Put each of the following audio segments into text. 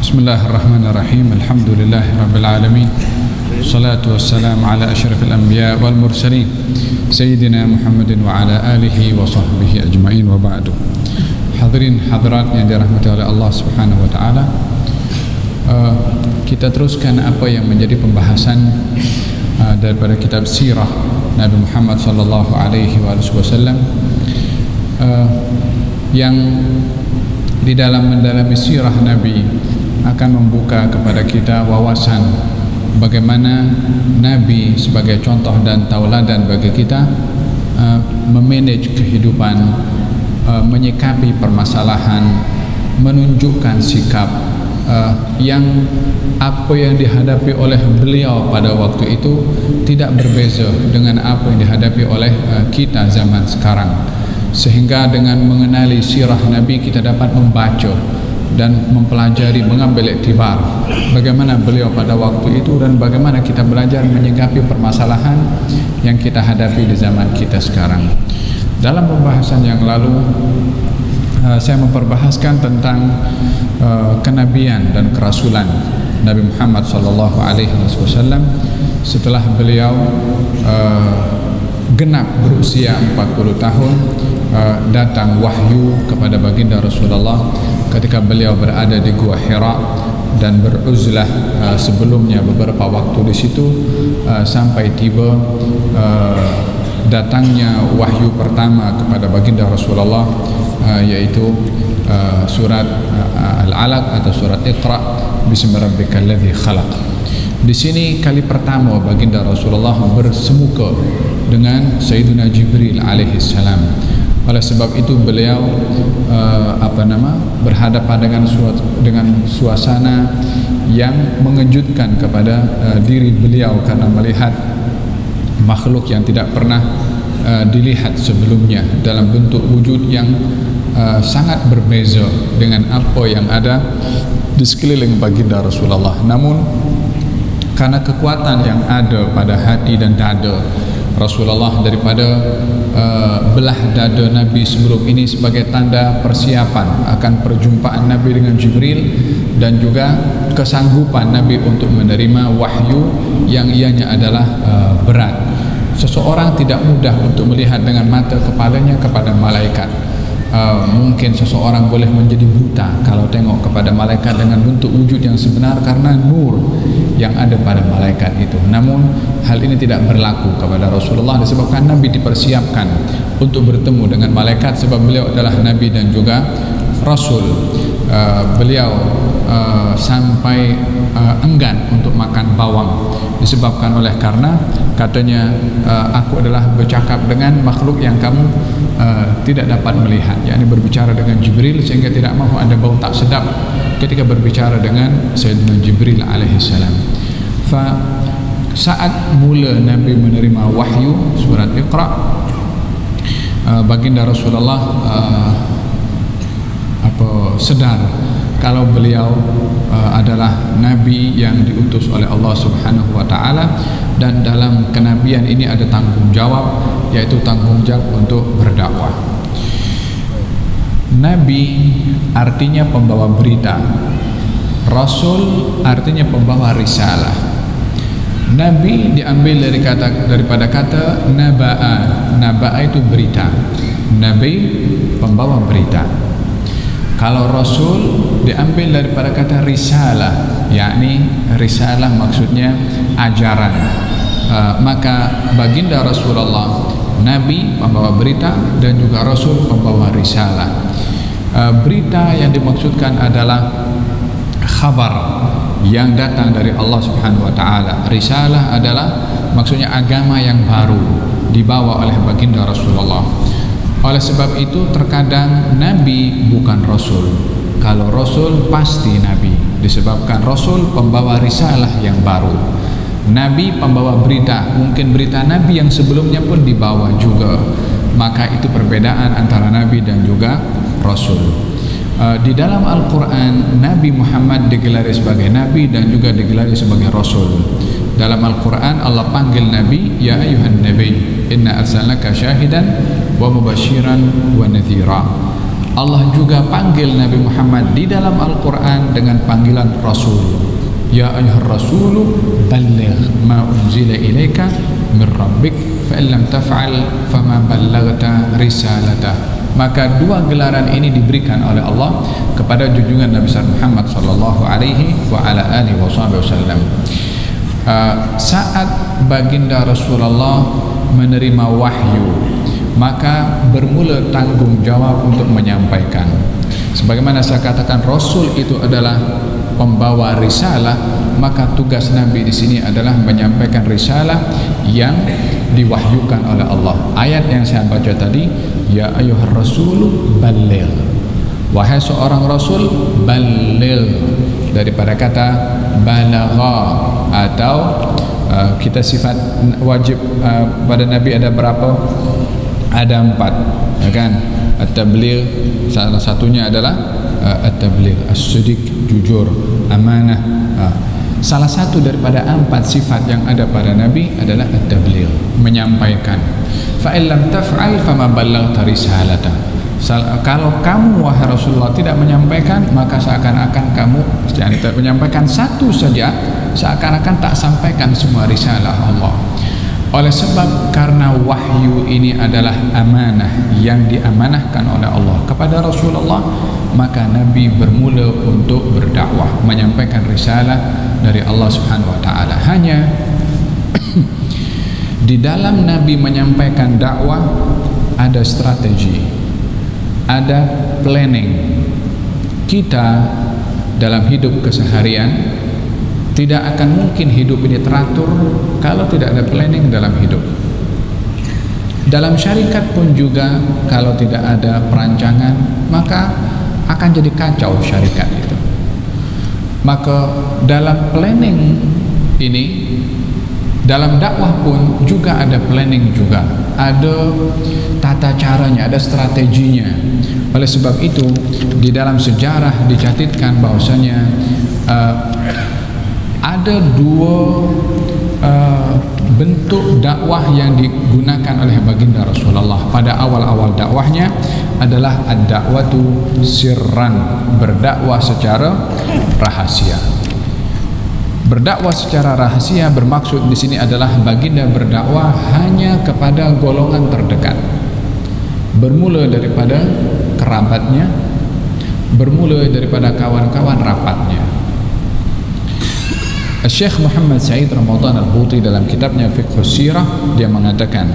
Bismillahirrahmanirrahim. Alhamdulillahirabbil alamin. Salatu wassalamu ala asyrafil anbiya wal mursalin sayyidina Muhammadin wa ala alihi wa sahbihi ajmain wa ba'du. Hadirin hadirat yang dirahmati oleh Allah Subhanahu wa taala. Kita teruskan apa yang menjadi pembahasan daripada kitab sirah Nabi Muhammad sallallahu alaihi wasallam, yang di dalam mendalami sirah Nabi akan membuka kepada kita wawasan bagaimana Nabi sebagai contoh dan tauladan bagi kita memanage kehidupan, menyikapi permasalahan, menunjukkan sikap yang apa yang dihadapi oleh beliau pada waktu itu tidak berbeza dengan apa yang dihadapi oleh kita zaman sekarang. Sehingga dengan mengenali sirah Nabi kita dapat membaca dan mempelajari, mengambil iktibar bagaimana beliau pada waktu itu dan bagaimana kita belajar menyikapi permasalahan yang kita hadapi di zaman kita sekarang. Dalam pembahasan yang lalu saya memperbahaskan tentang kenabian dan kerasulan Nabi Muhammad sallallahu alaihi wasallam setelah beliau genap berusia 40 tahun. Datang wahyu kepada baginda Rasulullah ketika beliau berada di Gua Hira dan beruzlah sebelumnya beberapa waktu di situ, sampai tiba datangnya wahyu pertama kepada baginda Rasulullah, yaitu surat Al-Alaq atau surat Iqra bismi rabbikal ladzi khalaq. Di sini kali pertama baginda Rasulullah bersemuka dengan Sayyidina Jibril alaihi salam. Oleh sebab itu beliau berhadapan dengan suasana yang mengejutkan kepada diri beliau karena melihat makhluk yang tidak pernah dilihat sebelumnya dalam bentuk wujud yang sangat berbeza dengan apa yang ada di sekeliling baginda Rasulullah. Namun karena kekuatan yang ada pada hati dan dada Rasulullah, daripada belah dada Nabi sebelum ini sebagai tanda persiapan akan perjumpaan Nabi dengan Jibril, dan juga kesanggupan Nabi untuk menerima wahyu yang ianya adalah berat. Seseorang tidak mudah untuk melihat dengan mata kepalanya kepada malaikat. Mungkin seseorang boleh menjadi buta kalau tengok kepada malaikat dengan bentuk wujud yang sebenar karena nur yang ada pada malaikat itu. Namun hal ini tidak berlaku kepada Rasulullah disebabkan Nabi dipersiapkan untuk bertemu dengan malaikat, sebab beliau adalah Nabi dan juga Rasul. Beliau sampai enggan untuk makan bawang disebabkan oleh karena katanya aku adalah bercakap dengan makhluk yang kamu tidak dapat melihat, yakni berbicara dengan Jibril, sehingga tidak mahu ada bau tak sedap ketika berbicara dengan Sayyidina Jibril alaihi salam. Saat mula Nabi menerima wahyu surat Iqra, baginda Rasulullah sedar kalau beliau adalah Nabi yang diutus oleh Allah Subhanahu wa taala, dan dalam kenabian ini ada tanggung jawab, yaitu tanggung jawab untuk berdakwah. Nabi artinya pembawa berita, Rasul artinya pembawa risalah. Nabi diambil daripada kata naba'a. Naba'a itu berita. Nabi pembawa berita. Kalau Rasul diambil daripada kata risalah, yakni risalah maksudnya ajaran. Maka baginda Rasulullah Nabi pembawa berita dan juga Rasul pembawa risalah. Berita yang dimaksudkan adalah khabar yang datang dari Allah Subhanahu wa taala. Risalah adalah maksudnya agama yang baru dibawa oleh baginda Rasulullah. Oleh sebab itu terkadang Nabi bukan Rasul. Kalau Rasul pasti Nabi, disebabkan Rasul pembawa risalah yang baru. Nabi pembawa berita, mungkin berita Nabi yang sebelumnya pun dibawa juga. Maka itu perbedaan antara Nabi dan juga Rasul. Di dalam Al-Quran Nabi Muhammad digelari sebagai Nabi dan juga digelari sebagai Rasul. Dalam Al-Quran Allah panggil Nabi, ya ayuhan Nabi, inna arsalnaka syahidan wa mubashiran wa nadhira. Allah juga panggil Nabi Muhammad di dalam Al-Quran dengan panggilan Rasul. Ya ayyuhar rasulu balligh ma unzila ilaika min rabbik fa in lam taf'al fama ballaghta risalatah. Maka dua gelaran ini diberikan oleh Allah kepada junjungan Nabi Muhammad sallallahu alaihi wa ala alihi wasallam. Saat baginda Rasulullah menerima wahyu, maka bermula tanggung jawab untuk menyampaikan. Sebagaimana saya katakan, Rasul itu adalah pembawa risalah, maka tugas Nabi di sini adalah menyampaikan risalah yang diwahyukan oleh Allah. Ayat yang saya baca tadi, ya ayyuhar rasulu balligh, wahai seorang rasul, balligh, daripada kata balagha, atau kita sifat wajib pada Nabi ada berapa? Ada 4, ya kan? At-tabligh, salah satunya adalah at-tabligh, as-sidiq, jujur, amanah. Salah satu daripada 4 sifat yang ada pada Nabi adalah at-tabligh, menyampaikan. Fa in lam taf'al fama ballaghta risalata. Kalau kamu wahai Rasulullah tidak menyampaikan, maka seakan-akan kamu tidak menyampaikan satu saja, seakan-akan tak sampaikan semua risalah Allah. Oleh sebab karena wahyu ini adalah amanah yang diamanahkan oleh Allah kepada Rasulullah, maka Nabi bermula untuk berdakwah, menyampaikan risalah dari Allah Subhanahu wa taala. Hanya di dalam Nabi menyampaikan dakwah ada strategi, ada planning. Kita dalam hidup keseharian tidak akan mungkin hidup ini teratur kalau tidak ada planning dalam hidup. Dalam syarikat pun juga, kalau tidak ada perancangan, maka akan jadi kacau syarikat itu. Maka dalam planning ini, dalam dakwah pun juga ada planning juga, ada tata caranya, ada strateginya. Oleh sebab itu di dalam sejarah dicatatkan bahwasanya ada 2 bentuk dakwah yang digunakan oleh baginda Rasulullah pada awal-awal dakwahnya adalah ad-da'watu sirran, berdakwah secara rahasia. Berdakwah secara rahasia bermaksud di sini adalah baginda berdakwah hanya kepada golongan terdekat, bermula daripada kerabatnya, bermula daripada kawan-kawan rapatnya. Syekh Muhammad Said Ramadan Al-Buti dalam kitabnya Fiqhus Sirah, dia mengatakan,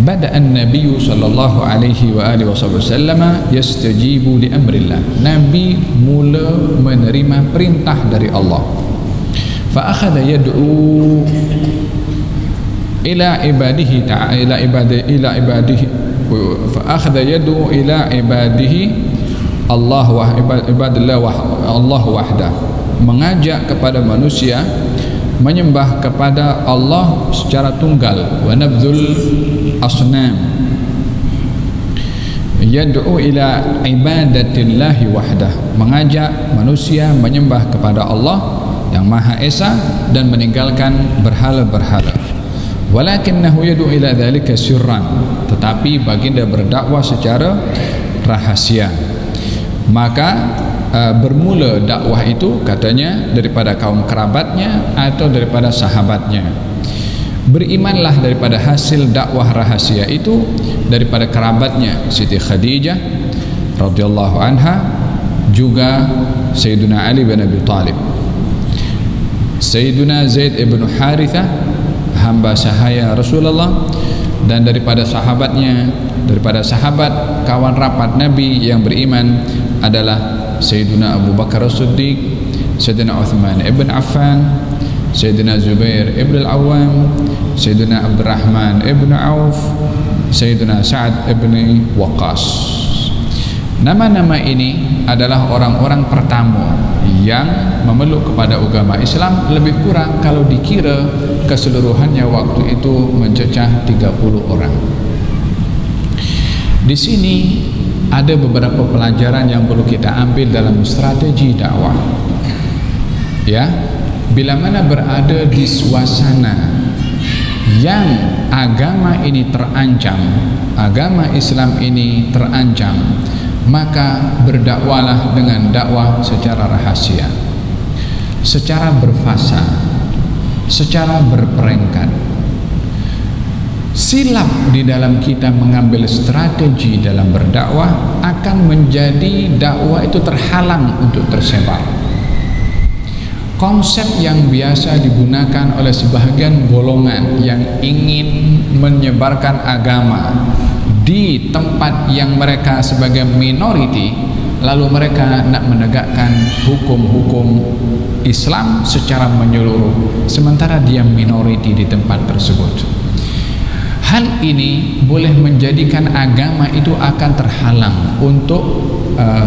Bada'an Nabi sallallahu alaihi wa alihi wasallam yastajibu li amrillah. Nabi mula menerima perintah dari Allah. Fa akhadha yad'u ila ibadihi ta'ala ila ibadihi fa akhadha yad'u ila ibadihi Allah wa ibadillah wa Allah wahdah, mengajak kepada manusia menyembah kepada Allah secara tunggal, wa nabdzul asnam, yad'u ila ibadatillahi wahdah, mengajak manusia menyembah kepada Allah yang Maha Esa dan meninggalkan berhala-berhala. Walakinnahu yad'u ila dzalika sirran, tetapi baginda berdakwah secara rahasia. Maka bermula dakwah itu katanya daripada kaum kerabatnya atau daripada sahabatnya. Berimanlah daripada hasil dakwah rahasia itu daripada kerabatnya Siti Khadijah radhiyallahu anha, juga Sayyidina Ali bin Abi Talib, Sayyidina Zaid ibn Harithah, hamba sahaya Rasulullah, dan daripada sahabatnya, daripada sahabat kawan rapat Nabi yang beriman adalah Sayyidina Abu Bakar As-Siddiq, Sayyidina Uthman ibn Affan, Sayyidina Zubair ibn Al-Awwam, Sayyidina Abdurrahman ibn Auf, Sayyidina Sa'ad ibn Waqqas. Nama-nama ini adalah orang-orang pertama yang memeluk kepada agama Islam, lebih kurang kalau dikira keseluruhannya waktu itu mencecah 30 orang. Di sini ada beberapa pelajaran yang perlu kita ambil dalam strategi dakwah. Ya, bila mana berada di suasana yang agama ini terancam, agama Islam ini terancam, maka berdakwalah dengan dakwah secara rahasia, secara berfasa, secara berperangkat. Silap di dalam kita mengambil strategi dalam berdakwah akan menjadi dakwah itu terhalang untuk tersebar. Konsep yang biasa digunakan oleh sebahagian golongan yang ingin menyebarkan agama di tempat yang mereka sebagai minority, lalu mereka nak menegakkan hukum-hukum Islam secara menyeluruh sementara dia minority di tempat tersebut. Hal ini boleh menjadikan agama itu akan terhalang untuk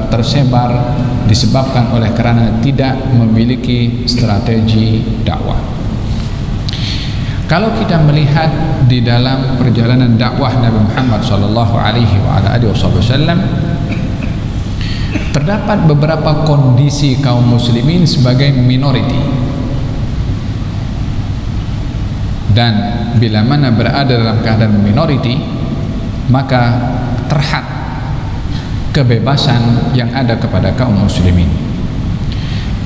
tersebar disebabkan oleh karena tidak memiliki strategi dakwah. Kalau kita melihat di dalam perjalanan dakwah Nabi Muhammad SAW, terdapat beberapa kondisi kaum muslimin sebagai minority, dan bila mana berada dalam keadaan minority maka terhad kebebasan yang ada kepada kaum muslimin.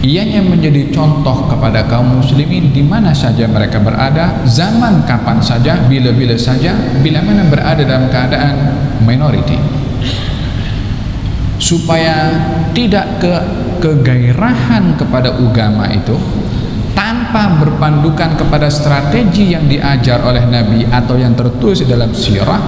Ianya menjadi contoh kepada kaum muslimin di mana saja mereka berada, zaman kapan saja, bila-bila saja, bila mana berada dalam keadaan minority, supaya tidak kegairahan kepada agama itu tanpa berpandukan kepada strategi yang diajar oleh Nabi atau yang tertulis dalam sirah,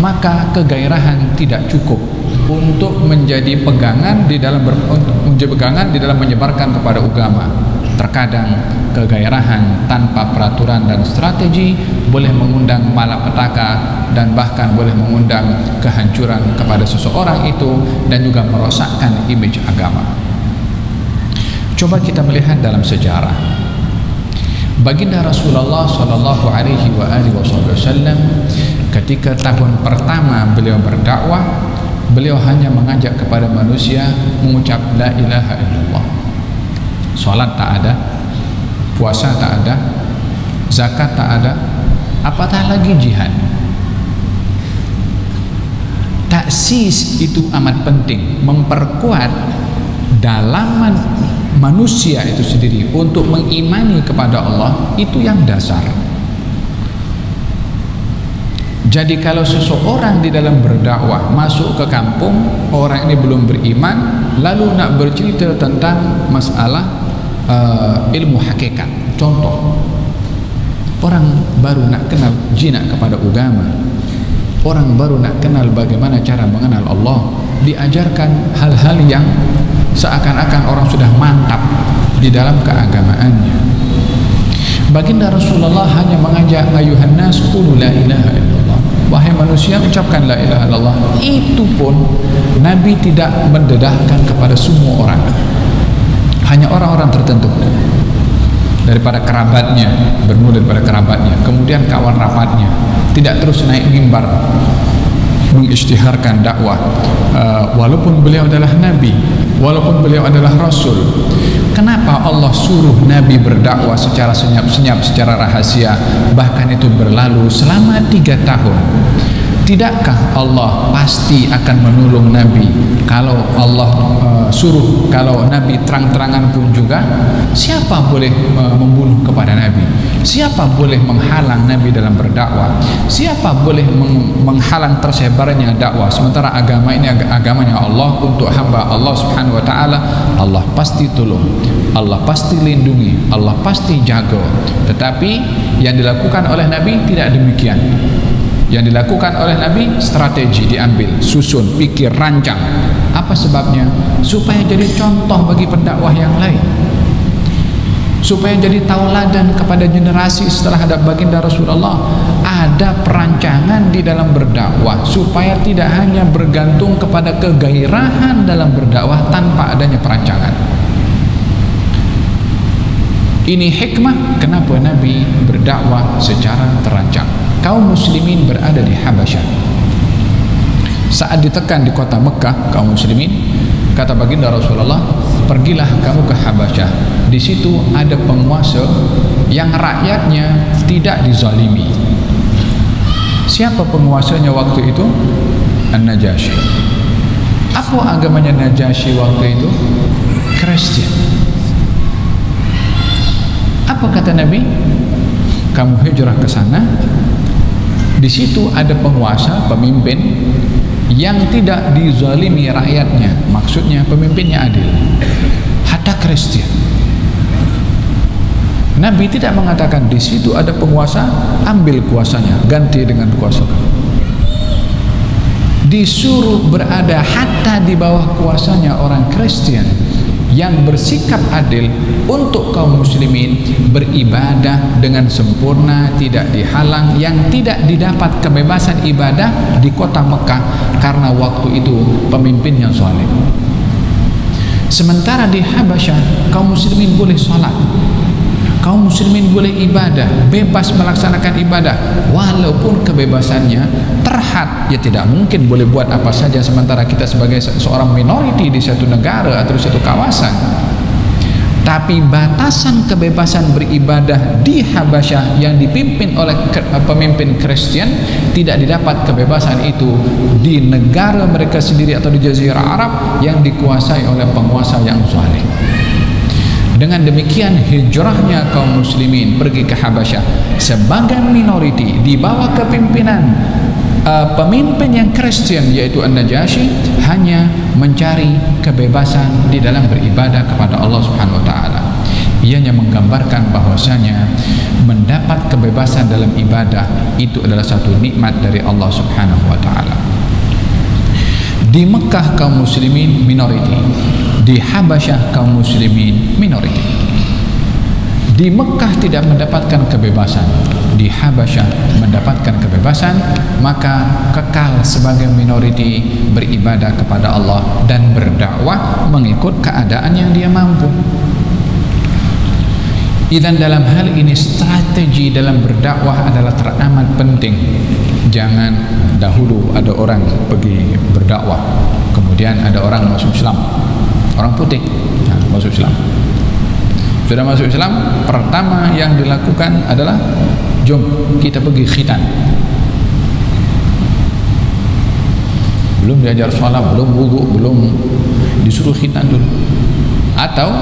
maka kegairahan tidak cukup untuk menjadi pegangan di dalam menyebarkan kepada agama. Terkadang kegairahan tanpa peraturan dan strategi boleh mengundang malapetaka dan bahkan boleh mengundang kehancuran kepada seseorang itu dan juga merosakkan image agama. Coba kita melihat dalam sejarah. Baginda Rasulullah SAW ketika tahun pertama beliau berdakwah, beliau hanya mengajak kepada manusia mengucap la ilaha illallah. Salat tak ada, puasa tak ada, zakat tak ada, apatah lagi jihad. Taksis itu amat penting, memperkuat dalaman manusia itu sendiri untuk mengimani kepada Allah, itu yang dasar. Jadi kalau seseorang di dalam berdakwah masuk ke kampung, orang ini belum beriman, lalu nak bercerita tentang masalah ilmu hakikat, contoh, orang baru nak kenal jinak kepada agama, orang baru nak kenal bagaimana cara mengenal Allah, diajarkan hal-hal yang seakan-akan orang sudah mantap di dalam keagamaannya. Baginda Rasulullah hanya mengajak ayuhan nas qulu la ilaha illallah, wahai manusia ucapkan la ilaha illallah. Itu pun Nabi tidak mendedahkan kepada semua orang, hanya orang-orang tertentu daripada kerabatnya, bermula daripada kerabatnya, kemudian kawan rapatnya, tidak terus naik mimbar mengisytiharkan dakwah. Walaupun beliau adalah Nabi, walaupun beliau adalah Rasul, kenapa Allah suruh Nabi berdakwah secara senyap-senyap, secara rahasia, bahkan itu berlalu selama 3 tahun? Tidakkah Allah pasti akan menolong Nabi kalau Allah suruh, kalau Nabi terang-terangan pun juga? Siapa boleh membunuh kepada Nabi? Siapa boleh menghalang Nabi dalam berdakwah? Siapa boleh menghalang tersebarnya dakwah? Sementara agama ini agamanya Allah, untuk hamba Allah Subhanahu wa taala. Allah pasti tolong, Allah pasti lindungi, Allah pasti jaga. Tetapi yang dilakukan oleh Nabi tidak demikian. Yang dilakukan oleh Nabi, strategi diambil, susun, pikir, rancang. Apa sebabnya? Supaya jadi contoh bagi pendakwah yang lain, supaya jadi tauladan kepada generasi setelah ada baginda Rasulullah. Ada perancangan di dalam berdakwah supaya tidak hanya bergantung kepada kegairahan dalam berdakwah tanpa adanya perancangan. Ini hikmah kenapa Nabi berdakwah secara terancang. Kaum muslimin berada di Habasyah. Saat ditekan di kota Mekah kaum muslimin, kata baginda Rasulullah, pergilah kamu ke Habasyah. Di situ ada penguasa yang rakyatnya tidak dizalimi. Siapa penguasanya waktu itu? An-Najasyi. Apa agamanya Najasyi waktu itu? Kristen. Apa kata Nabi? Kamu hijrah ke sana. Di situ ada penguasa, pemimpin yang tidak dizalimi rakyatnya. Maksudnya pemimpinnya adil. Hatta Kristen. Nabi tidak mengatakan di situ ada penguasa, ambil kuasanya, ganti dengan kuasa kamu. Disuruh berada hatta di bawah kuasanya orang Kristen yang bersikap adil untuk kaum muslimin beribadah dengan sempurna, tidak dihalang, yang tidak didapat kebebasan ibadah di kota Mekah karena waktu itu pemimpinnya zalim. Sementara di Habasyah kaum muslimin boleh salat, kaum muslimin boleh ibadah, bebas melaksanakan ibadah, walaupun kebebasannya terhad. Ya tidak mungkin boleh buat apa saja sementara kita sebagai seorang minoriti di satu negara atau di satu kawasan. Tapi batasan kebebasan beribadah di Habasyah yang dipimpin oleh pemimpin Kristen, tidak didapat kebebasan itu di negara mereka sendiri atau di Jazirah Arab yang dikuasai oleh penguasa yang zalim. Dengan demikian hijrahnya kaum muslimin pergi ke Habasyah sebagai minoriti di bawah kepimpinan pemimpin yang Kristen yaitu An-Najasyi, hanya mencari kebebasan di dalam beribadah kepada Allah Subhanahu wa taala. Ianya menggambarkan bahwasanya mendapat kebebasan dalam ibadah itu adalah satu nikmat dari Allah Subhanahu wa taala. Di Mekah kaum muslimin minoriti, di Habasyah kaum muslimin minoriti. Di Mekah tidak mendapatkan kebebasan, di Habasyah mendapatkan kebebasan, maka kekal sebagai minoriti beribadah kepada Allah dan berdakwah mengikut keadaan yang dia mampu. Dan dalam hal ini strategi dalam berdakwah adalah teramat penting. Jangan dahulu ada orang pergi berdakwah, kemudian ada orang masuk Islam, orang putih masuk Islam. Sudah masuk Islam, pertama yang dilakukan adalah jom kita pergi khitan. Belum diajar sholat, belum wudu, belum disuruh khitan dulu. Atau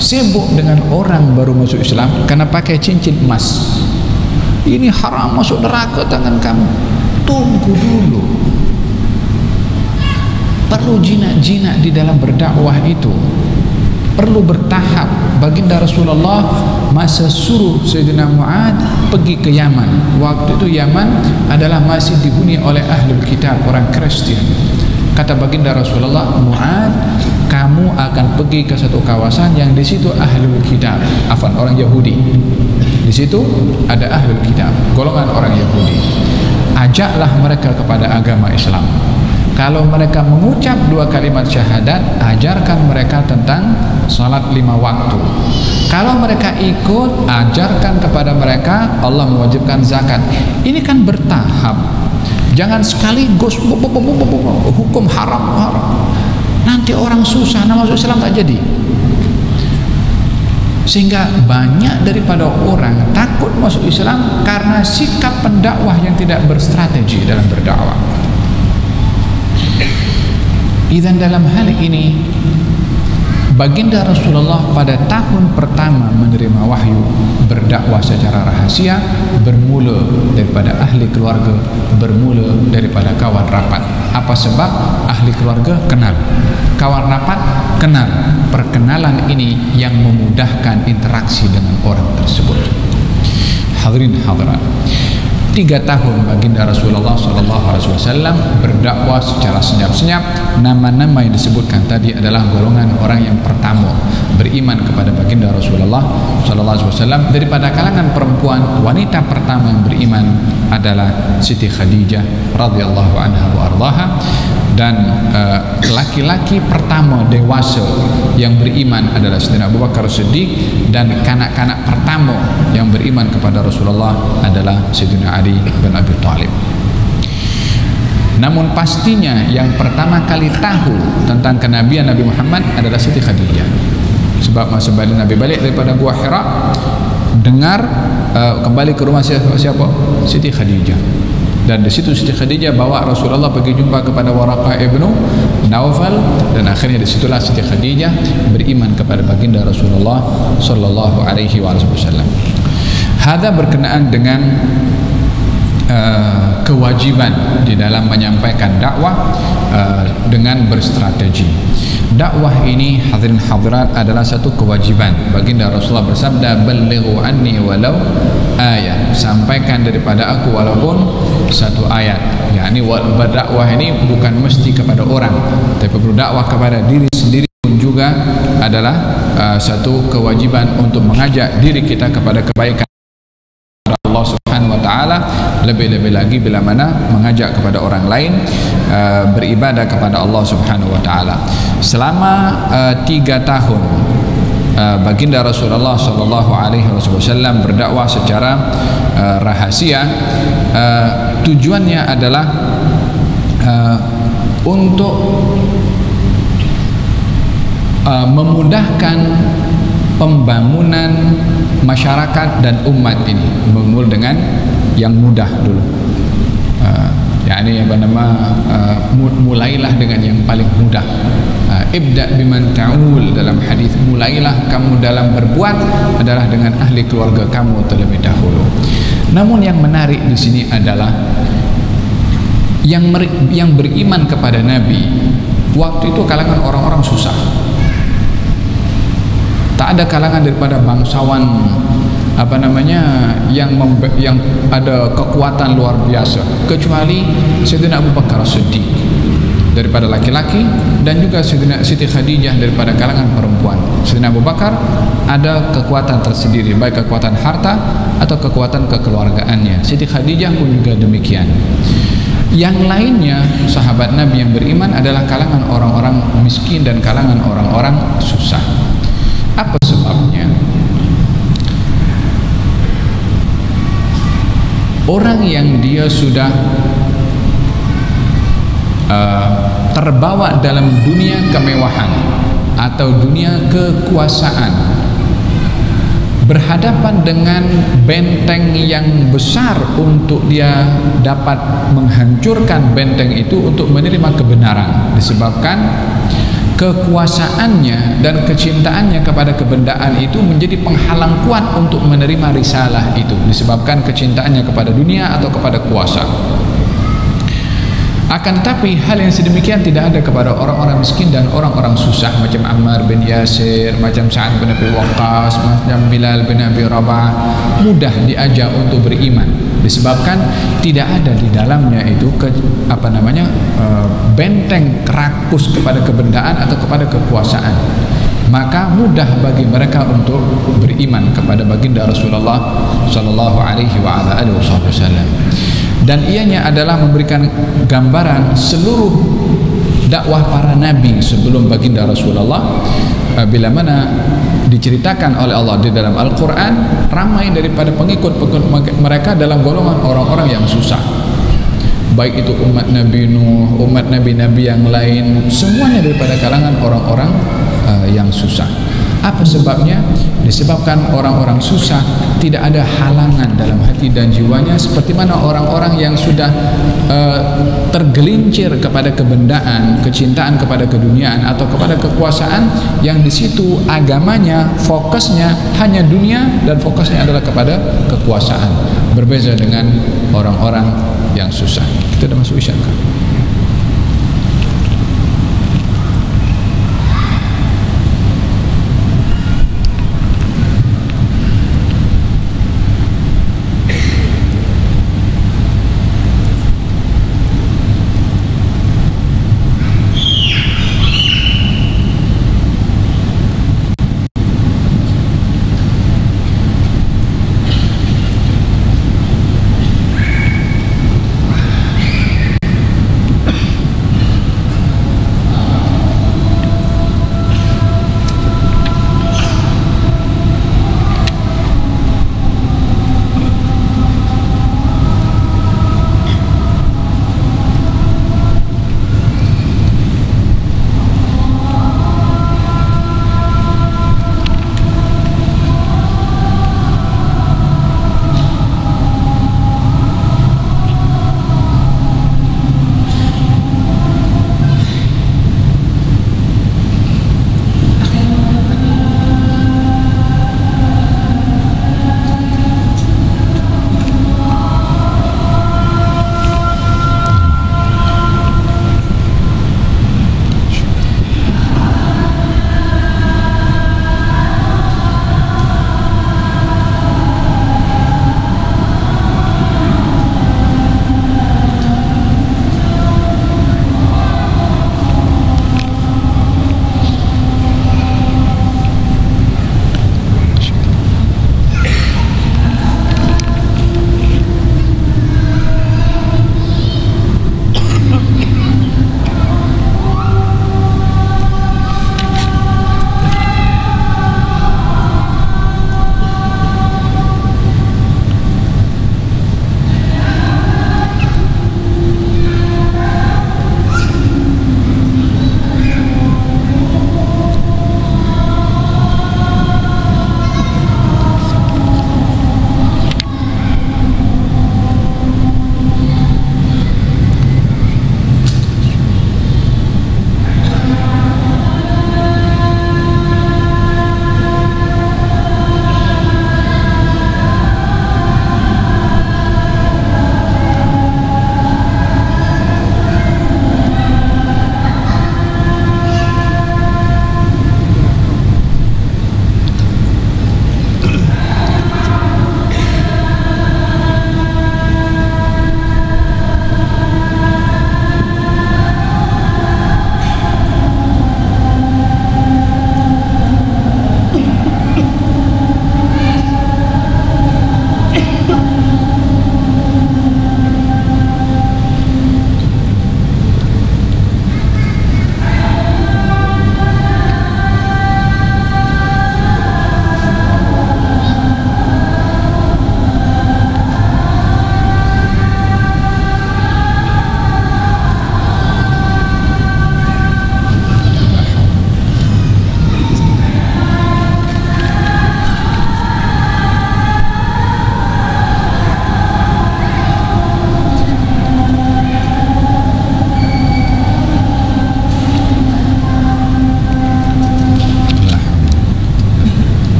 sibuk dengan orang baru masuk Islam karena pakai cincin emas. Ini haram, masuk neraka tangan kamu. Tunggu dulu. Perlu jinak-jinak di dalam berdakwah itu. Perlu bertahap. Baginda Rasulullah masa suruh Sayyidina Mu'ad pergi ke Yaman. Waktu itu Yaman adalah masih dihuni oleh ahlul kitab, orang Kristen. Kata Baginda Rasulullah, Mu'ad, kamu akan pergi ke satu kawasan yang di situ ahlul kitab, orang Yahudi. Di situ ada ahlul kitab, golongan orang Yahudi. Ajaklah mereka kepada agama Islam. Kalau mereka mengucap 2 kalimat syahadat, ajarkan mereka tentang salat 5 waktu. Kalau mereka ikut, ajarkan kepada mereka Allah mewajibkan zakat. Ini kan bertahap. Jangan sekaligus hukum haram. Nanti orang susah, masuk Islam tak jadi. Sehingga banyak daripada orang takut masuk Islam karena sikap pendakwah yang tidak berstrategi dalam berdakwah. Dan dalam hal ini Baginda Rasulullah pada tahun pertama menerima wahyu berdakwah secara rahasia, bermula daripada ahli keluarga, bermula daripada kawan rapat. Apa sebab? Ahli keluarga kenal, kawan rapat kenal. Perkenalan ini yang memudahkan interaksi dengan orang tersebut. Hadirin hadirat, 3 tahun Baginda Rasulullah SAW berdakwah secara senyap-senyap. Nama-nama yang disebutkan tadi adalah golongan orang yang pertama beriman kepada Baginda Rasulullah SAW. Daripada kalangan perempuan, wanita pertama yang beriman adalah Siti Khadijah radhiyallahu anha wa ardhaha. Dan laki-laki pertama dewasa yang beriman adalah Sayyidina Abu Bakar Siddiq. Dan kanak-kanak pertama yang beriman kepada Rasulullah adalah Sayyidina Ali bin Abi Thalib. Namun pastinya yang pertama kali tahu tentang kenabian Nabi Muhammad adalah Siti Khadijah. Sebab masa Nabi balik daripada Gua Hira, dengar kembali ke rumah siapa? Siti Khadijah. Dan di situ Siti Khadijah bawa Rasulullah pergi jumpa kepada Waraqah ibnu Naufal, dan akhirnya disitulah Siti Khadijah beriman kepada baginda Rasulullah sallallahu alaihi wasallam. Hada berkenaan dengan kewajiban di dalam menyampaikan dakwah dengan berstrategi. Dakwah ini hadirin hadirat adalah satu kewajiban. Baginda Rasulullah bersabda, "Ballighu anni walau ayat." Sampaikan daripada aku walaupun satu ayat. yakni berdakwah ini bukan mesti kepada orang, tapi berdakwah kepada diri sendiri pun juga adalah satu kewajiban untuk mengajak diri kita kepada kebaikan Allah Subhanahu wa taala, lebih-lebih lagi bila mana mengajak kepada orang lain beribadah kepada Allah Subhanahu wa taala. Selama 3 tahun baginda Rasulullah sallallahu alaihi wasallam berdakwah secara rahasia. Tujuannya adalah untuk memudahkan pembangunan masyarakat dan umat ini, memulai dengan yang mudah dulu. yakni apa nama, mulailah dengan yang paling mudah. Ibda biman ta'ul, dalam hadis, mulailah kamu dalam berbuat adalah dengan ahli keluarga kamu terlebih dahulu. Namun yang menarik di sini adalah yang beriman kepada Nabi waktu itu kalangan orang-orang susah. Tak ada kalangan daripada bangsawan apa namanya yang ada kekuatan luar biasa kecuali Sayyidina Abu Bakar As-Siddiq daripada laki-laki, dan juga Sayyidina Siti Khadijah daripada kalangan perempuan. Sayyidina Abu Bakar ada kekuatan tersendiri, baik kekuatan harta atau kekuatan kekeluargaannya. Siti Khadijah pun juga demikian. Yang lainnya sahabat Nabi yang beriman adalah kalangan orang-orang miskin dan kalangan orang-orang susah. Apa sebabnya? Orang yang dia sudah terbawa dalam dunia kemewahan atau dunia kekuasaan, berhadapan dengan benteng yang besar untuk dia dapat menghancurkan benteng itu untuk menerima kebenaran, disebabkan kekuasaannya dan kecintaannya kepada kebendaan itu menjadi penghalang kuat untuk menerima risalah itu, disebabkan kecintaannya kepada dunia atau kepada kuasa. Akan tetapi hal yang sedemikian tidak ada kepada orang-orang miskin dan orang-orang susah, macam Ammar bin Yasir, macam Sa'ad bin Abi Waqqas, macam Bilal bin Abi Rabah. Mudah diajak untuk beriman disebabkan tidak ada di dalamnya itu benteng rakus kepada kebendaan atau kepada kekuasaan. Maka mudah bagi mereka untuk beriman kepada baginda Rasulullah sallallahu alaihi wasallam. Dan ianya adalah memberikan gambaran seluruh dakwah para nabi sebelum baginda Rasulullah, bila mana diceritakan oleh Allah di dalam Al-Quran, ramai daripada pengikut-pengikut mereka dalam golongan orang-orang yang susah, baik itu umat Nabi Nuh, umat nabi-nabi yang lain, semuanya daripada kalangan orang-orang yang susah. Apa sebabnya? Disebabkan orang-orang susah tidak ada halangan dalam hati dan jiwanya, seperti mana orang-orang yang sudah tergelincir kepada kebendaan, kecintaan kepada keduniaan atau kepada kekuasaan, yang di situ agamanya fokusnya hanya dunia dan fokusnya adalah kepada kekuasaan. Berbeza dengan orang-orang yang susah. Kita dah masuk isyak kan?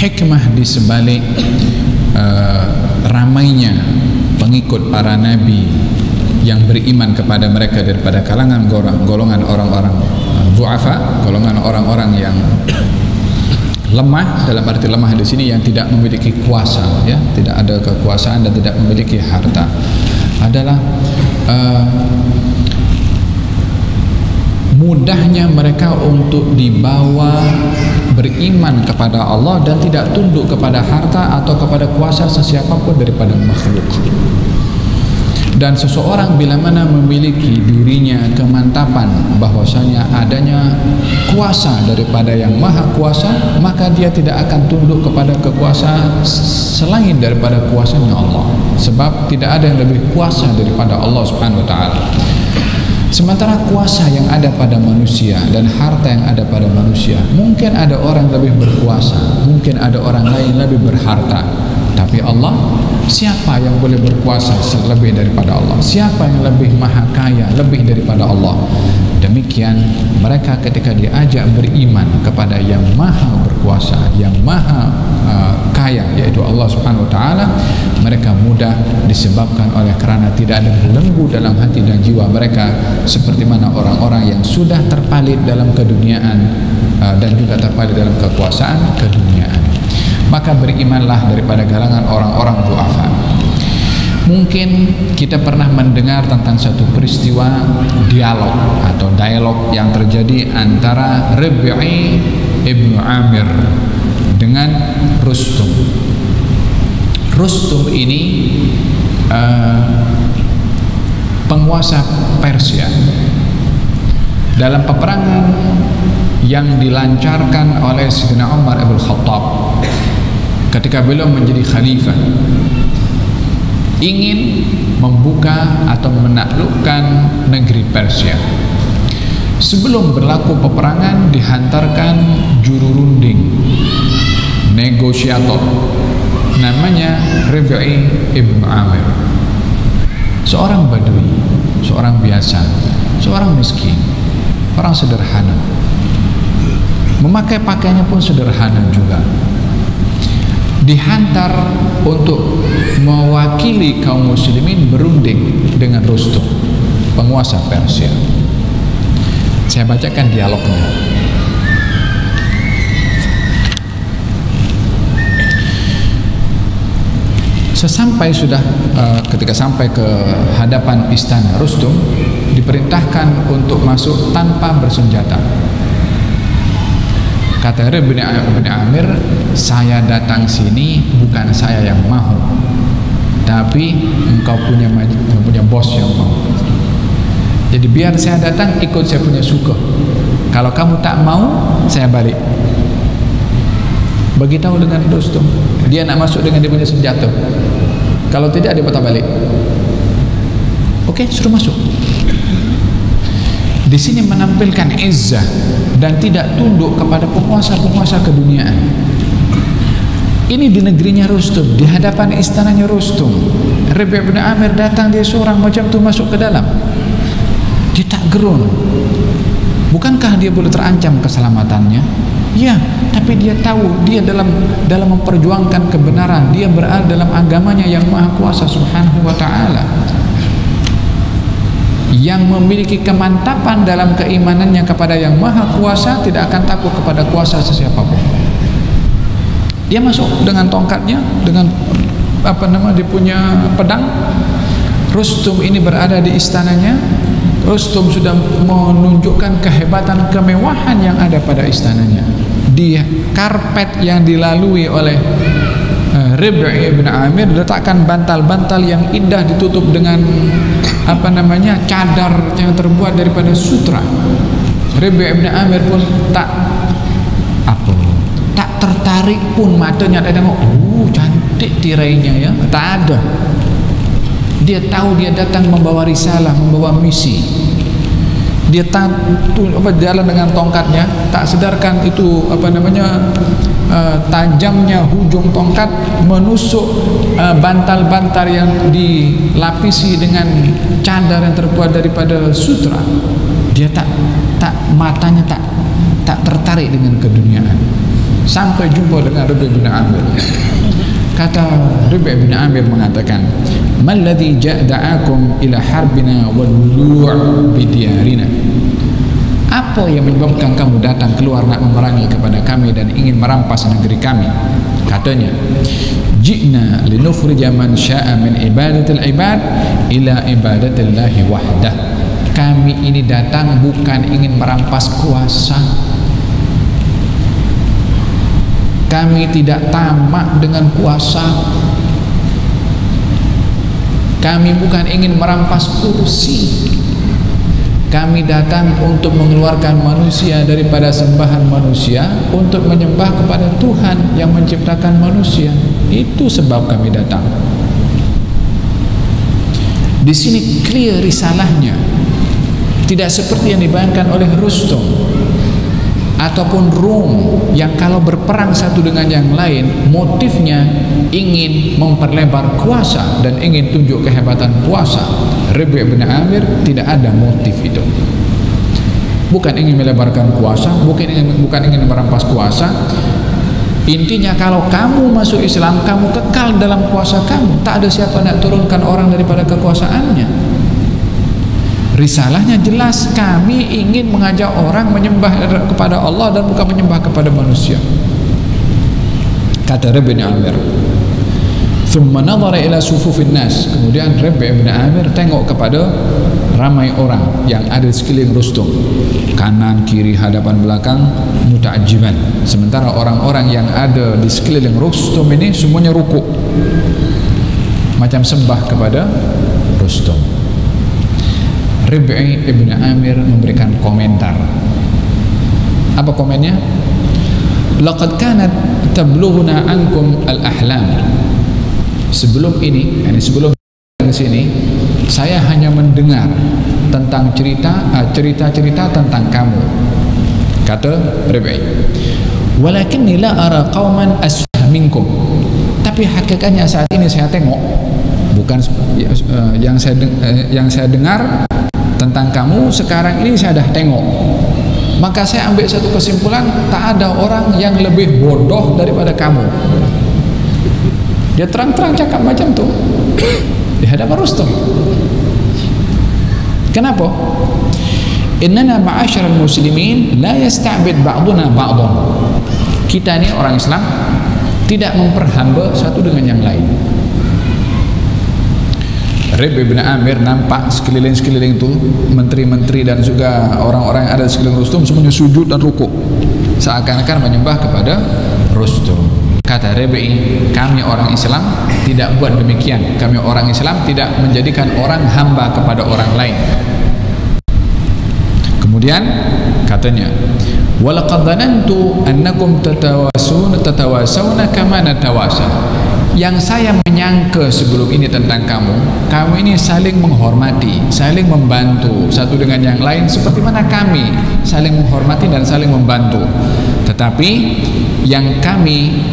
hikmah di sebalik ramainya pengikut para nabi yang beriman kepada mereka daripada kalangan golongan orang-orang du'afa, golongan orang-orang yang lemah, dalam arti lemah di sini yang tidak memiliki kuasa, ya, tidak ada kekuasaan dan tidak memiliki harta, adalah mudahnya mereka untuk dibawa beriman kepada Allah dan tidak tunduk kepada harta atau kepada kuasa sesiapapun daripada makhluk. Dan seseorang bila mana memiliki dirinya kemantapan bahwasanya adanya kuasa daripada yang maha kuasa, maka dia tidak akan tunduk kepada kekuasaan selain daripada kuasanya Allah, sebab tidak ada yang lebih kuasa daripada Allah Subhanahu wa taala. Sementara kuasa yang ada pada manusia dan harta yang ada pada manusia, mungkin ada orang lebih berkuasa, mungkin ada orang lain lebih berharta, tapi Allah, siapa yang boleh berkuasa lebih daripada Allah? Siapa yang lebih maha kaya lebih daripada Allah? Demikian mereka ketika diajak beriman kepada yang maha berkuasa, yang maha kaya, yaitu Allah Subhanahu wa taala, mereka mudah disebabkan oleh kerana tidak ada belenggu dalam hati dan jiwa mereka, seperti mana orang-orang yang sudah terpalit dalam keduniaan dan juga terpalit dalam kekuasaan keduniaan. Maka berimanlah daripada kalangan orang-orang du'afa. Mungkin kita pernah mendengar tentang satu peristiwa dialog atau dialog yang terjadi antara Rabi'i ibn Amir dengan Rustum. Rustum ini penguasa Persia. Dalam peperangan yang dilancarkan oleh Sayyidina Umar ibn Khattab ketika beliau menjadi khalifah, ingin membuka atau menaklukkan negeri Persia. Sebelum berlaku peperangan, dihantarkan juru runding, negosiator, namanya Rabi'i ibn Amir, seorang badui, seorang biasa, seorang miskin, orang sederhana, memakai pakaiannya pun sederhana juga. Dihantar untuk mewakili kaum muslimin berunding dengan Rustum, penguasa Persia. Saya bacakan dialognya. Sesampai sudah ketika sampai ke hadapan istana Rustum, diperintahkan untuk masuk tanpa bersenjata. Kata Rabi'i bin Amir, saya datang sini bukan saya yang mau, tapi engkau punya bos yang mau. Jadi biar saya datang ikut saya punya suka. Kalau kamu tak mau, saya balik. Beritahu dengan Rustum, dia nak masuk dengan dia punya senjata. Kalau tidak, dia patah balik. Oke, suruh masuk. Di sini menampilkan izzah dan tidak tunduk kepada penguasa-penguasa keduniaan. Ini di negerinya Rustum, di hadapan istananya Rustum. Rabi' bin Amir datang, dia seorang macam tu masuk ke dalam. Dia tak gerun. Bukankah dia boleh terancam keselamatannya? Ya, tapi dia tahu dia dalam memperjuangkan kebenaran, dia berada dalam agamanya yang maha kuasa Subhanahu wa ta'ala, yang memiliki kemantapan dalam keimanannya kepada yang maha kuasa, tidak akan takut kepada kuasa sesiapapun. Dia masuk dengan tongkatnya, dengan dia punya pedang. Rustum ini berada di istananya. Rustum sudah menunjukkan kehebatan, kemewahan yang ada pada istananya. Di karpet yang dilalui oleh Rabi' bin Amir diletakkan bantal-bantal yang indah ditutup dengan cadar yang terbuat daripada sutra. Rabi' bin Amir pun tak tertarik pun matanya, dia tengok, cantik tirainya ya, tak ada. Dia tahu dia datang membawa risalah, membawa misi. Dia jalan dengan tongkatnya, tak sedarkan itu tajamnya hujung tongkat menusuk bantal-bantal yang dilapisi dengan cadar yang terbuat daripada sutra. Dia matanya tak tertarik dengan keduniaan. sampai jumpa dengan Rabi' bin Amir. Kata Rabi' bin Amir mengatakan, "Malladhi ja'da'akum ila harbina wal wulu' bidiyarina?" Apa yang menyebabkan kamu datang keluar nak memerangi kepada kami dan ingin merampas negeri kami? Katanya, "Ji'na linukhrija man sya'a min ibadatil ibad ila ibadatillahi wahdah." Kami ini datang bukan ingin merampas kuasa. Kami tidak tamak dengan kuasa. Kami bukan ingin merampas kursi. Kami datang untuk mengeluarkan manusia daripada sembahan manusia untuk menyembah kepada Tuhan yang menciptakan manusia. Itu sebab kami datang. Di sini clear risalahnya. Tidak seperti yang dibayangkan oleh Rustum ataupun Rum yang kalau berperang satu dengan yang lain motifnya ingin memperlebar kuasa dan ingin tunjuk kehebatan kuasa. Rabi' bin Amir tidak ada motif itu. Bukan ingin melebarkan kuasa, bukan ingin merampas kuasa. Intinya kalau kamu masuk Islam, kamu kekal dalam kuasa kamu. Tak ada siapa nak turunkan orang daripada kekuasaannya. Risalahnya jelas, kami ingin mengajak orang menyembah kepada Allah dan bukan menyembah kepada manusia. Kata Rabi' bin Amir. Thumma nadhara ila sufufin nas. Kemudian Rabi' bin Amir tengok kepada ramai orang yang ada di sekeliling Rustum, kanan, kiri, hadapan, belakang, muta'ajjiban. Sementara orang-orang yang ada di sekeliling Rustum ini semuanya rukuk, macam sembah kepada Rustum. Rabi' bin Amir memberikan komentar. Apa komennya? Laqad kanat tablughuna ankum al-ahlam. Sebelum ini, sebelum di sini, saya hanya mendengar tentang cerita-cerita tentang kamu. Kata Rabi', walakinni la ara qauman asfah minkum. Tapi hakikatnya saat ini saya tengok, bukan yang saya dengar tentang kamu sekarang ini saya dah tengok. Maka saya ambil satu kesimpulan, tak ada orang yang lebih bodoh daripada kamu. Dia terang-terang cakap macam tu di hadapan Rustum. Kenapa? Innana ma'asyiral muslimin la yasta'bid ba'duna ba'dhan. Kita ni orang Islam tidak memperhamba satu dengan yang lain. Rabi' bin Amir nampak sekeliling-sekeliling itu, menteri-menteri dan juga orang-orang yang ada di sekeliling Rustum semuanya sujud dan rukuk, seakan-akan menyembah kepada Rustum. Kata Rabi', kami orang Islam tidak buat demikian. Kami orang Islam tidak menjadikan orang hamba kepada orang lain. Kemudian katanya, walaqad dhanantu annakum tatawasawna kama natawasa. Yang saya menyangka sebelum ini tentang kamu ini saling menghormati, saling membantu satu dengan yang lain seperti mana kami saling menghormati dan saling membantu. Tetapi yang kami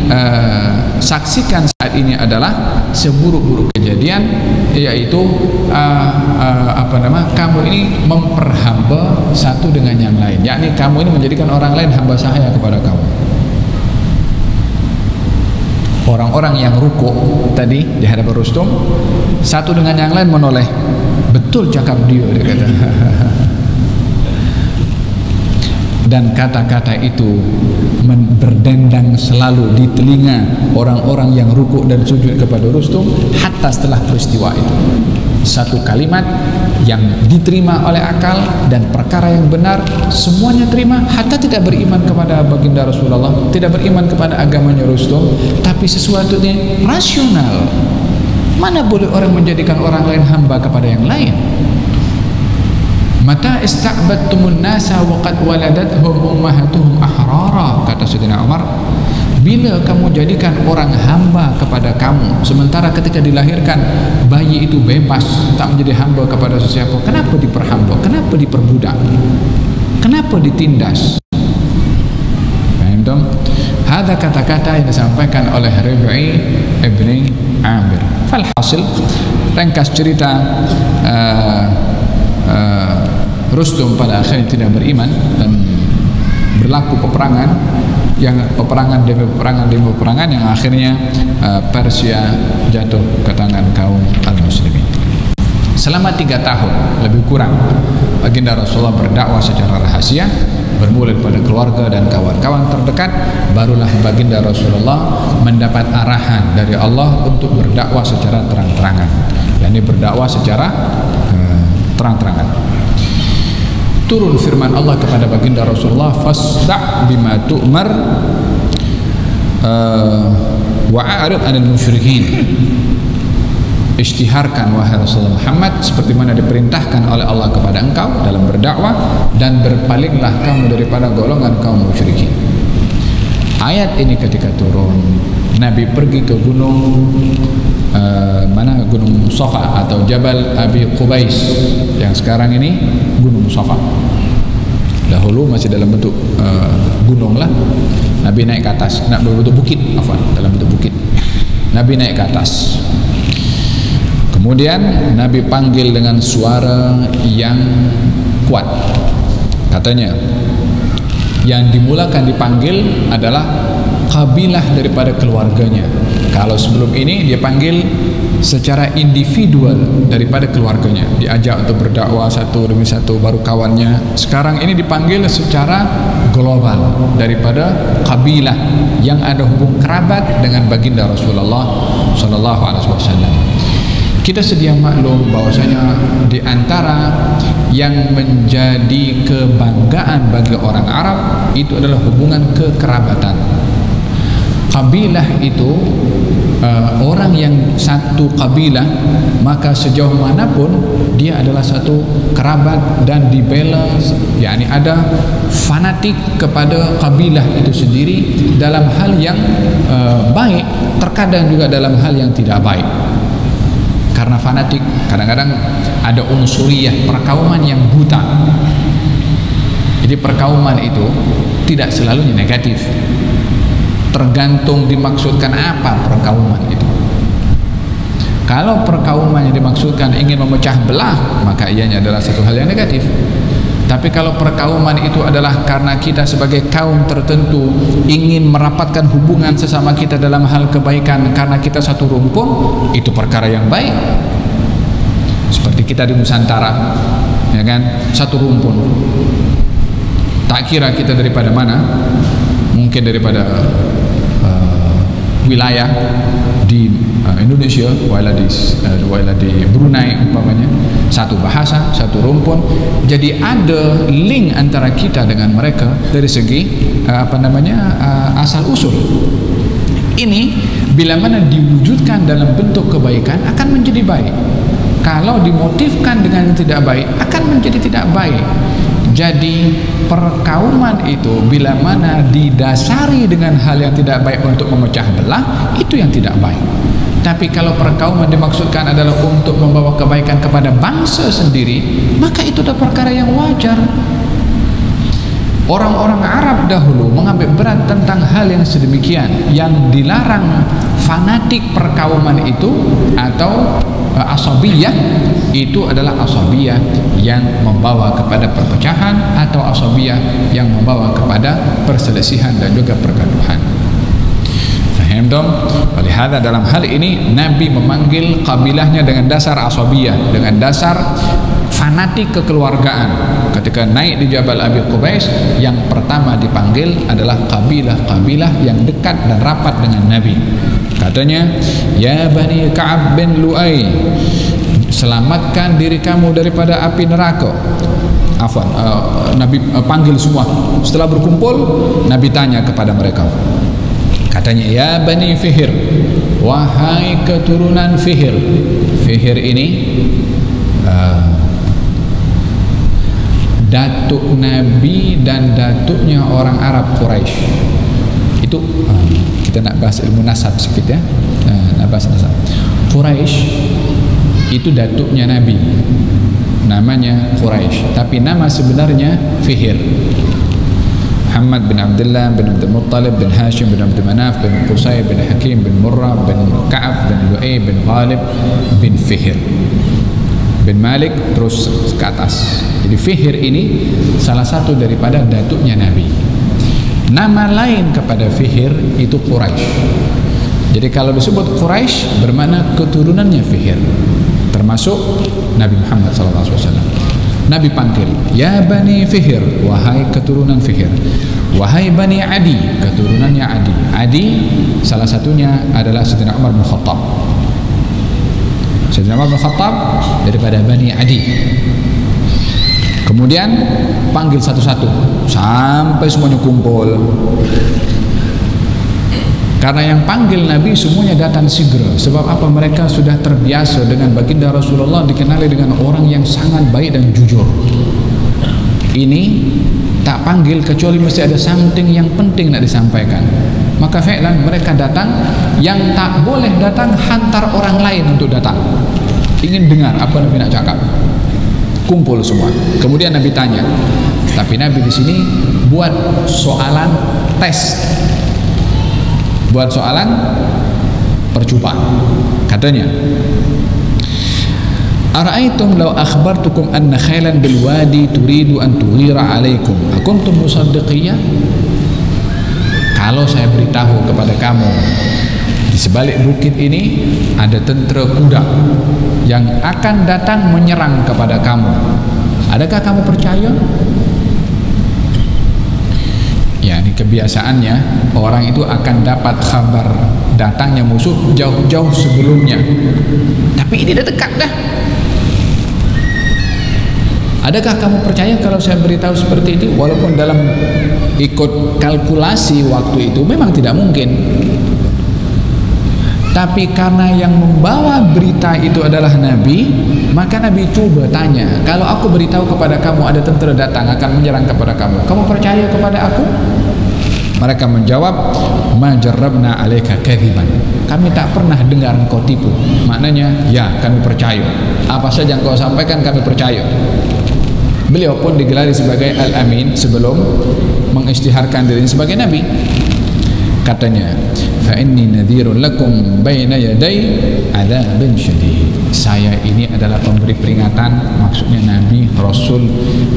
saksikan saat ini adalah seburuk-buruk kejadian, yaitu kamu ini memperhamba satu dengan yang lain, yakni kamu ini menjadikan orang lain hamba sahaya kepada kamu. Orang-orang yang rukuk tadi di hadapan Rustum satu dengan yang lain menoleh. Betul cakap dia kata. Dan kata-kata itu berdendang selalu di telinga orang-orang yang rukuk dan sujud kepada Rustum hatta setelah peristiwa itu. Satu kalimat yang diterima oleh akal dan perkara yang benar semuanya terima, hatta tidak beriman kepada baginda Rasulullah, tidak beriman kepada agamanya Rustum, tapi sesuatu ini rasional. Mana boleh orang menjadikan orang lain hamba kepada yang lain? Mata ista'badtumun nasa wa qad waladathum ummahatuhum ahrara, kata Sayyidina Umar, bila kamu jadikan orang hamba kepada kamu sementara ketika dilahirkan bayi itu bebas, tak menjadi hamba kepada sesiapa, kenapa diperhamba, kenapa diperbudak, kenapa ditindas? Paham tak? Ada kata-kata yang disampaikan oleh Rabi' ibn Amir. Falhasil, ringkas cerita, Rustum pada akhirnya tidak beriman dan berlaku peperangan. yang peperangan demi peperangan yang akhirnya Persia jatuh ke tangan kaum al-muslimin. Selama 3 tahun lebih kurang baginda Rasulullah berdakwah secara rahasia, bermula pada keluarga dan kawan-kawan terdekat. Barulah baginda Rasulullah mendapat arahan dari Allah untuk berdakwah secara terang-terangan, yakni berdakwah secara terang-terangan. Turun firman Allah kepada baginda Rasulullah, fasda' bima tu'mar wa a'rid 'anil musyrikin. Isytiharkan wahai Rasulullah Muhammad seperti mana diperintahkan oleh Allah kepada engkau dalam berdakwah, dan berpalinglah kamu daripada golongan kaum musyrikin. Ayat ini ketika turun, Nabi pergi ke gunung Gunung Safa atau Jabal Abi Qubais yang sekarang ini Gunung Safa. Dahulu masih dalam bentuk gunung lah. Nabi naik ke atas, dalam bentuk bukit, dalam bentuk bukit. Nabi naik ke atas. Kemudian Nabi panggil dengan suara yang kuat. Katanya, yang dimulakan dipanggil adalah kabilah daripada keluarganya. Kalau sebelum ini dia panggil secara individual daripada keluarganya, diajak untuk berdakwah satu demi satu baru kawannya. Sekarang ini dipanggil secara global daripada kabilah yang ada hubung kerabat dengan baginda Rasulullah sallallahu alaihi wasallam. Kita sedia maklum bahwasanya di antara yang menjadi kebanggaan bagi orang Arab itu adalah hubungan kekerabatan. Kabilah itu orang yang satu kabilah, maka sejauh manapun dia adalah satu kerabat dan dibela, yakni ada fanatik kepada kabilah itu sendiri dalam hal yang baik, terkadang juga dalam hal yang tidak baik. Karena fanatik kadang-kadang ada unsuriyah, perkauman yang buta. Jadi perkauman itu tidak selalunya negatif, tergantung dimaksudkan apa perkauman itu. Kalau perkauman yang dimaksudkan ingin memecah belah, maka ianya adalah satu hal yang negatif. Tapi kalau perkauman itu adalah karena kita sebagai kaum tertentu ingin merapatkan hubungan sesama kita dalam hal kebaikan karena kita satu rumpun, itu perkara yang baik. Seperti kita di Nusantara, ya kan, satu rumpun. Tak kira kita daripada mana, mungkin daripada wilayah di Indonesia, wala di Brunei umpamanya, satu bahasa, satu rumpun. Jadi ada link antara kita dengan mereka dari segi asal usul. Ini bila mana diwujudkan dalam bentuk kebaikan akan menjadi baik. Kalau dimotifkan dengan yang tidak baik akan menjadi tidak baik. Jadi perkauman itu bila mana didasari dengan hal yang tidak baik untuk memecah belah, itu yang tidak baik. Tapi kalau perkauman dimaksudkan adalah untuk membawa kebaikan kepada bangsa sendiri, maka itu adalah perkara yang wajar. Orang-orang Arab dahulu mengambil berat tentang hal yang sedemikian. Yang dilarang fanatik perkauman itu atau asabiyah, itu adalah asabiyah yang membawa kepada perpecahan atau asabiyah yang membawa kepada perselisihan dan juga pergaduhan. Faham dong? Olehada dalam hal ini Nabi memanggil kabilahnya dengan dasar asabiyah, dengan dasar fanatik kekeluargaan. Ketika naik di Jabal Abi Qubais, yang pertama dipanggil adalah kabilah-kabilah yang dekat dan rapat dengan Nabi. Katanya, ya Bani Ka'ab bin Lu'ay, selamatkan diri kamu daripada api neraka. Nabi panggil semua. Setelah berkumpul, Nabi tanya kepada mereka. Katanya, ya Bani Fihr, wahai keturunan Fihr. Fihr ini datuk Nabi dan datuknya orang Arab Quraisy. Itu kita nak bahas ilmu nasab sikit ya. Nak bahas nasab. Quraisy itu datuknya Nabi, namanya Quraisy, tapi nama sebenarnya Fihr. Muhammad bin Abdullah bin Abdul Muttalib bin Hashim bin Abdul Manaf bin Qusay bin Hakim bin Murrah bin Ka'ab bin Lu'ay bin Ghalib bin Fihr bin Malik, terus ke atas. Jadi Fihr ini salah satu daripada datuknya Nabi. Nama lain kepada Fihr itu Quraisy. Jadi kalau disebut Quraisy bermakna keturunannya Fihr, termasuk Nabi Muhammad SAW. Nabi panggil, ya Bani Fihr, wahai keturunan Fihr. Wahai Bani Adi, keturunannya Adi. Adi salah satunya adalah Sayyidina Umar bin Khattab. Sayyidina Umar bin Khattab daripada Bani Adi. Kemudian panggil satu-satu sampai semuanya kumpul. Karena yang panggil Nabi semuanya datang segera. Sebab apa? Mereka sudah terbiasa dengan baginda Rasulullah, dikenali dengan orang yang sangat baik dan jujur. Ini tak panggil kecuali mesti ada something yang penting nak disampaikan. Maka fi'lan mereka datang. Yang tak boleh datang hantar orang lain untuk datang. Ingin dengar apa Nabi nak cakap. Kumpul semua. Kemudian Nabi tanya. Tapi Nabi di sini buat soalan tes. Buat soalan percobaan. Katanya, ara'aitum law akhbartukum anna khailan bil wadi turidu an tughira alaikum akuntum musaddiqiyya? Kalau saya beritahu kepada kamu di sebalik bukit ini ada tentera kuda yang akan datang menyerang kepada kamu, adakah kamu percaya? Ya, ini kebiasaannya orang itu akan dapat kabar datangnya musuh jauh-jauh sebelumnya. Tapi ini dah dekat dah. Adakah kamu percaya kalau saya beritahu seperti itu? Walaupun dalam ikut kalkulasi waktu itu memang tidak mungkin. Tapi karena yang membawa berita itu adalah Nabi, maka Nabi coba tanya, kalau aku beritahu kepada kamu ada tentera datang akan menyerang kepada kamu, kamu percaya kepada aku? Mereka menjawab, ma jarrabna alaika kadhiban. Kami tak pernah dengar engkau tipu. Maknanya, ya kami percaya. Apa saja yang kau sampaikan kami percaya. Beliau pun digelari sebagai Al-Amin sebelum mengisytiharkan dirinya sebagai Nabi. Katanya, fa inni nadhirun lakum baina yaday adzabin syadid. Saya ini adalah pemberi peringatan, maksudnya Nabi, Rasul,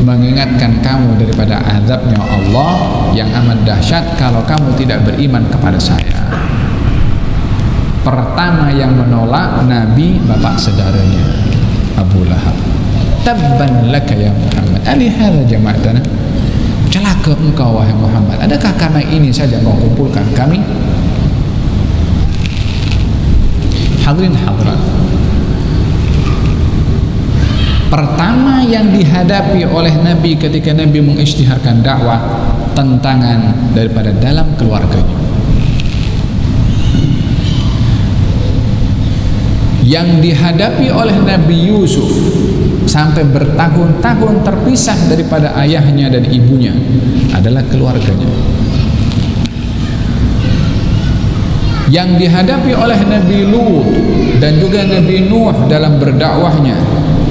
mengingatkan kamu daripada azabnya Allah yang amat dahsyat kalau kamu tidak beriman kepada saya. Pertama yang menolak Nabi bapak saudaranya Abu Lahab. Tabban laka ya Muhammad, ali hadza jama'atana. Celaka engkau wahai Muhammad, adakah karena ini saja kau kumpulkan kami? Hadirin hadirat, pertama yang dihadapi oleh Nabi ketika Nabi mengisytiharkan dakwah, tentangan daripada dalam keluarganya. Yang dihadapi oleh Nabi Yusuf sampai bertahun-tahun terpisah daripada ayahnya dan ibunya adalah keluarganya. Yang dihadapi oleh Nabi Lut dan juga Nabi Nuh dalam berdakwahnya,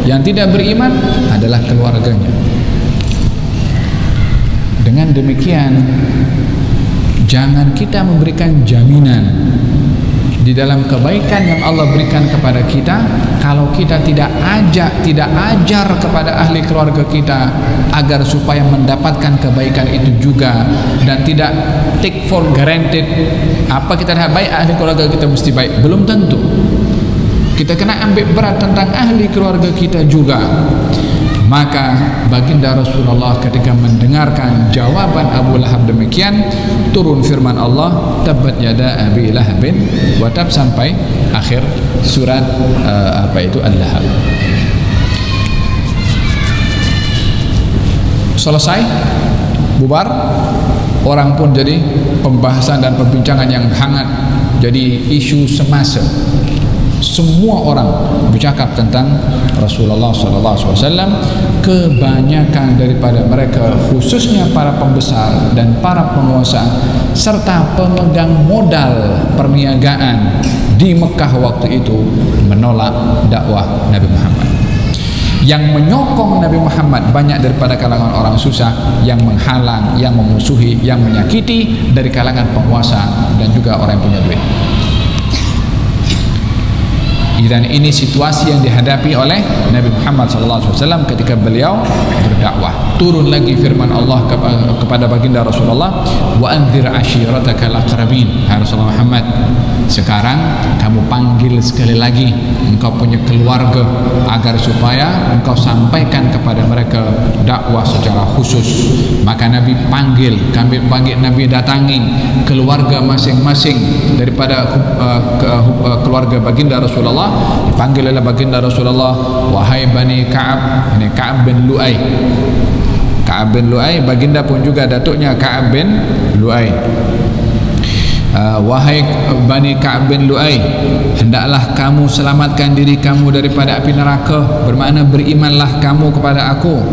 yang tidak beriman adalah keluarganya. Dengan demikian, jangan kita memberikan jaminan di dalam kebaikan yang Allah berikan kepada kita kalau kita tidak ajar kepada ahli keluarga kita agar supaya mendapatkan kebaikan itu juga, dan tidak take for granted apa kita dah baik ahli keluarga kita mesti baik. Belum tentu. Kita kena ambil berat tentang ahli keluarga kita juga. Maka baginda Rasulullah ketika mendengarkan jawaban Abu Lahab demikian, turun firman Allah, tabbat yada abi lahabin wa tab, sampai akhir surat Al-Lahab. Selesai, bubar, orang pun jadi pembahasan dan perbincangan yang hangat, jadi isu semasa. Semua orang bercakap tentang Rasulullah SAW. Kebanyakan daripada mereka, khususnya para pembesar dan para penguasa serta pemegang modal perniagaan di Mekah waktu itu, menolak dakwah Nabi Muhammad. Yang menyokong Nabi Muhammad banyak daripada kalangan orang susah, yang menghalang, yang memusuhi, yang menyakiti dari kalangan penguasa dan juga orang yang punya duit. Dan ini situasi yang dihadapi oleh Nabi Muhammad SAW ketika beliau berdakwah. turun lagi firman Allah kepada baginda Rasulullah, wa anzir ashiratakal aqrabin. Hai Rasulullah Muhammad, sekarang kamu panggil sekali lagi engkau punya keluarga agar supaya engkau sampaikan kepada mereka dakwah secara khusus. Maka Nabi panggil Nabi datangi keluarga masing-masing daripada keluarga baginda Rasulullah. Dipanggil oleh baginda Rasulullah, wahai Bani Ka'ab, ini Ka'ab bin Lu'ay. Ka'ab bin Lu'ay, baginda pun juga datuknya Ka'ab bin Lu'ay. Wahai Bani Ka'ab bin Lu'ay, hendaklah kamu selamatkan diri kamu daripada api neraka, bermakna berimanlah kamu kepada aku.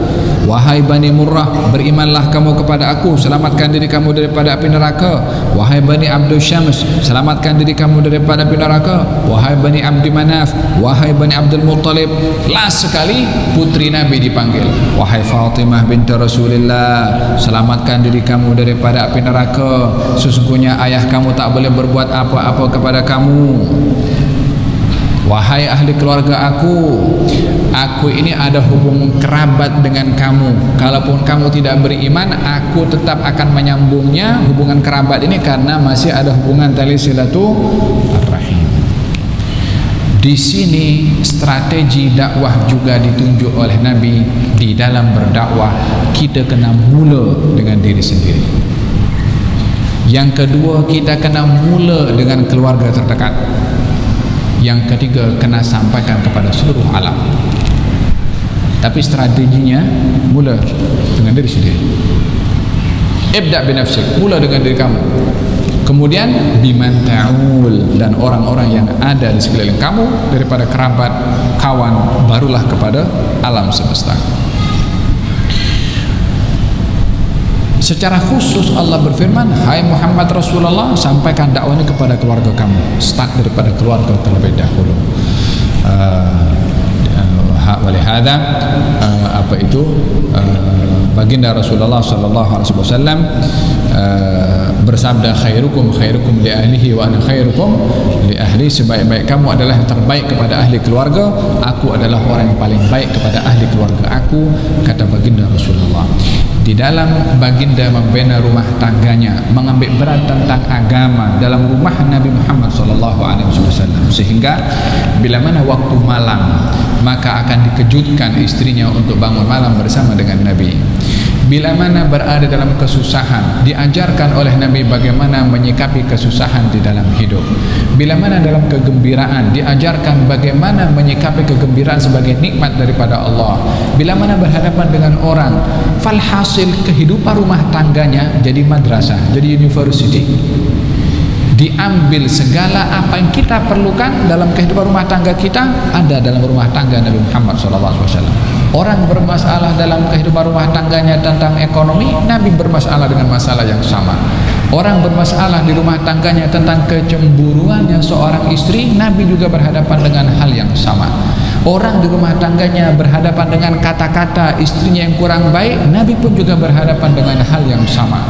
Wahai Bani Murrah, berimanlah kamu kepada aku, selamatkan diri kamu daripada api neraka. Wahai Bani Abdul Syams, selamatkan diri kamu daripada api neraka. Wahai Bani Abdi Manaf, wahai Bani Abdul Muttalib. Last sekali putri Nabi dipanggil, wahai Fatimah binti Rasulullah, selamatkan diri kamu daripada api neraka. Sesungguhnya ayah kamu tak boleh berbuat apa-apa kepada kamu. Wahai ahli keluarga aku ini ada hubungan kerabat dengan kamu. Kalaupun kamu tidak beriman, aku tetap akan menyambungnya hubungan kerabat ini, karena masih ada hubungan tali silaturahim. Di sini strategi dakwah juga ditunjuk oleh Nabi. Di dalam berdakwah kita kena mula dengan diri sendiri. Yang kedua, kita kena mula dengan keluarga terdekat. Yang ketiga, kena sampaikan kepada seluruh alam. Tapi strateginya mula dengan diri sendiri. Ibda' binafsik, mula dengan diri kamu. Kemudian biman ta'ul, dan orang-orang yang ada di sekeliling kamu daripada kerabat, kawan, barulah kepada alam semesta. Secara khusus Allah berfirman, hai Muhammad Rasulullah, sampaikan dakwah ini kepada keluarga kamu. Start daripada keluarga terlebih dahulu. Walihada baginda Rasulullah sallallahu alaihi wasallam bersabda, khairukum khairukum li ahlihi wa ana khairukum li ahli. Sebaik-baik kamu adalah yang terbaik kepada ahli keluarga, aku adalah orang yang paling baik kepada ahli keluarga aku, kata baginda Rasulullah. Di dalam baginda membina rumah tangganya, mengambil berat tentang agama dalam rumah Nabi Muhammad SAW, sehingga bila mana waktu malam maka akan dikejutkan istrinya untuk bangun malam bersama dengan Nabi. Bila mana berada dalam kesusahan, diajarkan oleh Nabi bagaimana menyikapi kesusahan di dalam hidup. Bila mana dalam kegembiraan, diajarkan bagaimana menyikapi kegembiraan sebagai nikmat daripada Allah. Bila mana berhadapan dengan orang, falhasil kehidupan rumah tangganya jadi madrasah, jadi university. Diambil segala apa yang kita perlukan dalam kehidupan rumah tangga kita, ada dalam rumah tangga Nabi Muhammad SAW. Orang bermasalah dalam kehidupan rumah tangganya tentang ekonomi, Nabi bermasalah dengan masalah yang sama. Orang bermasalah di rumah tangganya tentang kecemburuannya seorang istri, Nabi juga berhadapan dengan hal yang sama. Orang di rumah tangganya berhadapan dengan kata-kata istrinya yang kurang baik, Nabi pun juga berhadapan dengan hal yang sama.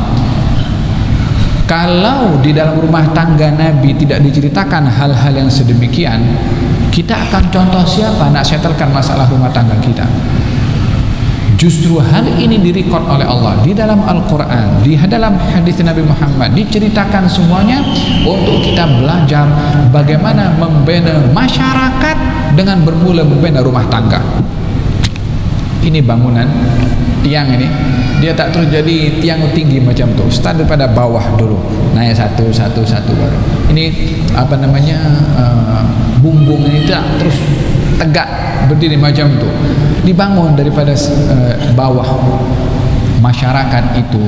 Kalau di dalam rumah tangga Nabi tidak diceritakan hal-hal yang sedemikian, kita akan contoh siapa nak settlekan masalah rumah tangga kita? Justru hal ini direkod oleh Allah di dalam Al-Quran, di dalam hadis Nabi Muhammad, diceritakan semuanya untuk kita belajar bagaimana membina masyarakat dengan bermula membina rumah tangga. Ini bangunan tiang ini, dia tak terus jadi tiang tinggi macam tu. Start daripada bawah dulu, naik satu baru. Ini apa namanya, bumbung ini tak terus tegak berdiri macam tu. Dibangun daripada bawah. Masyarakat itu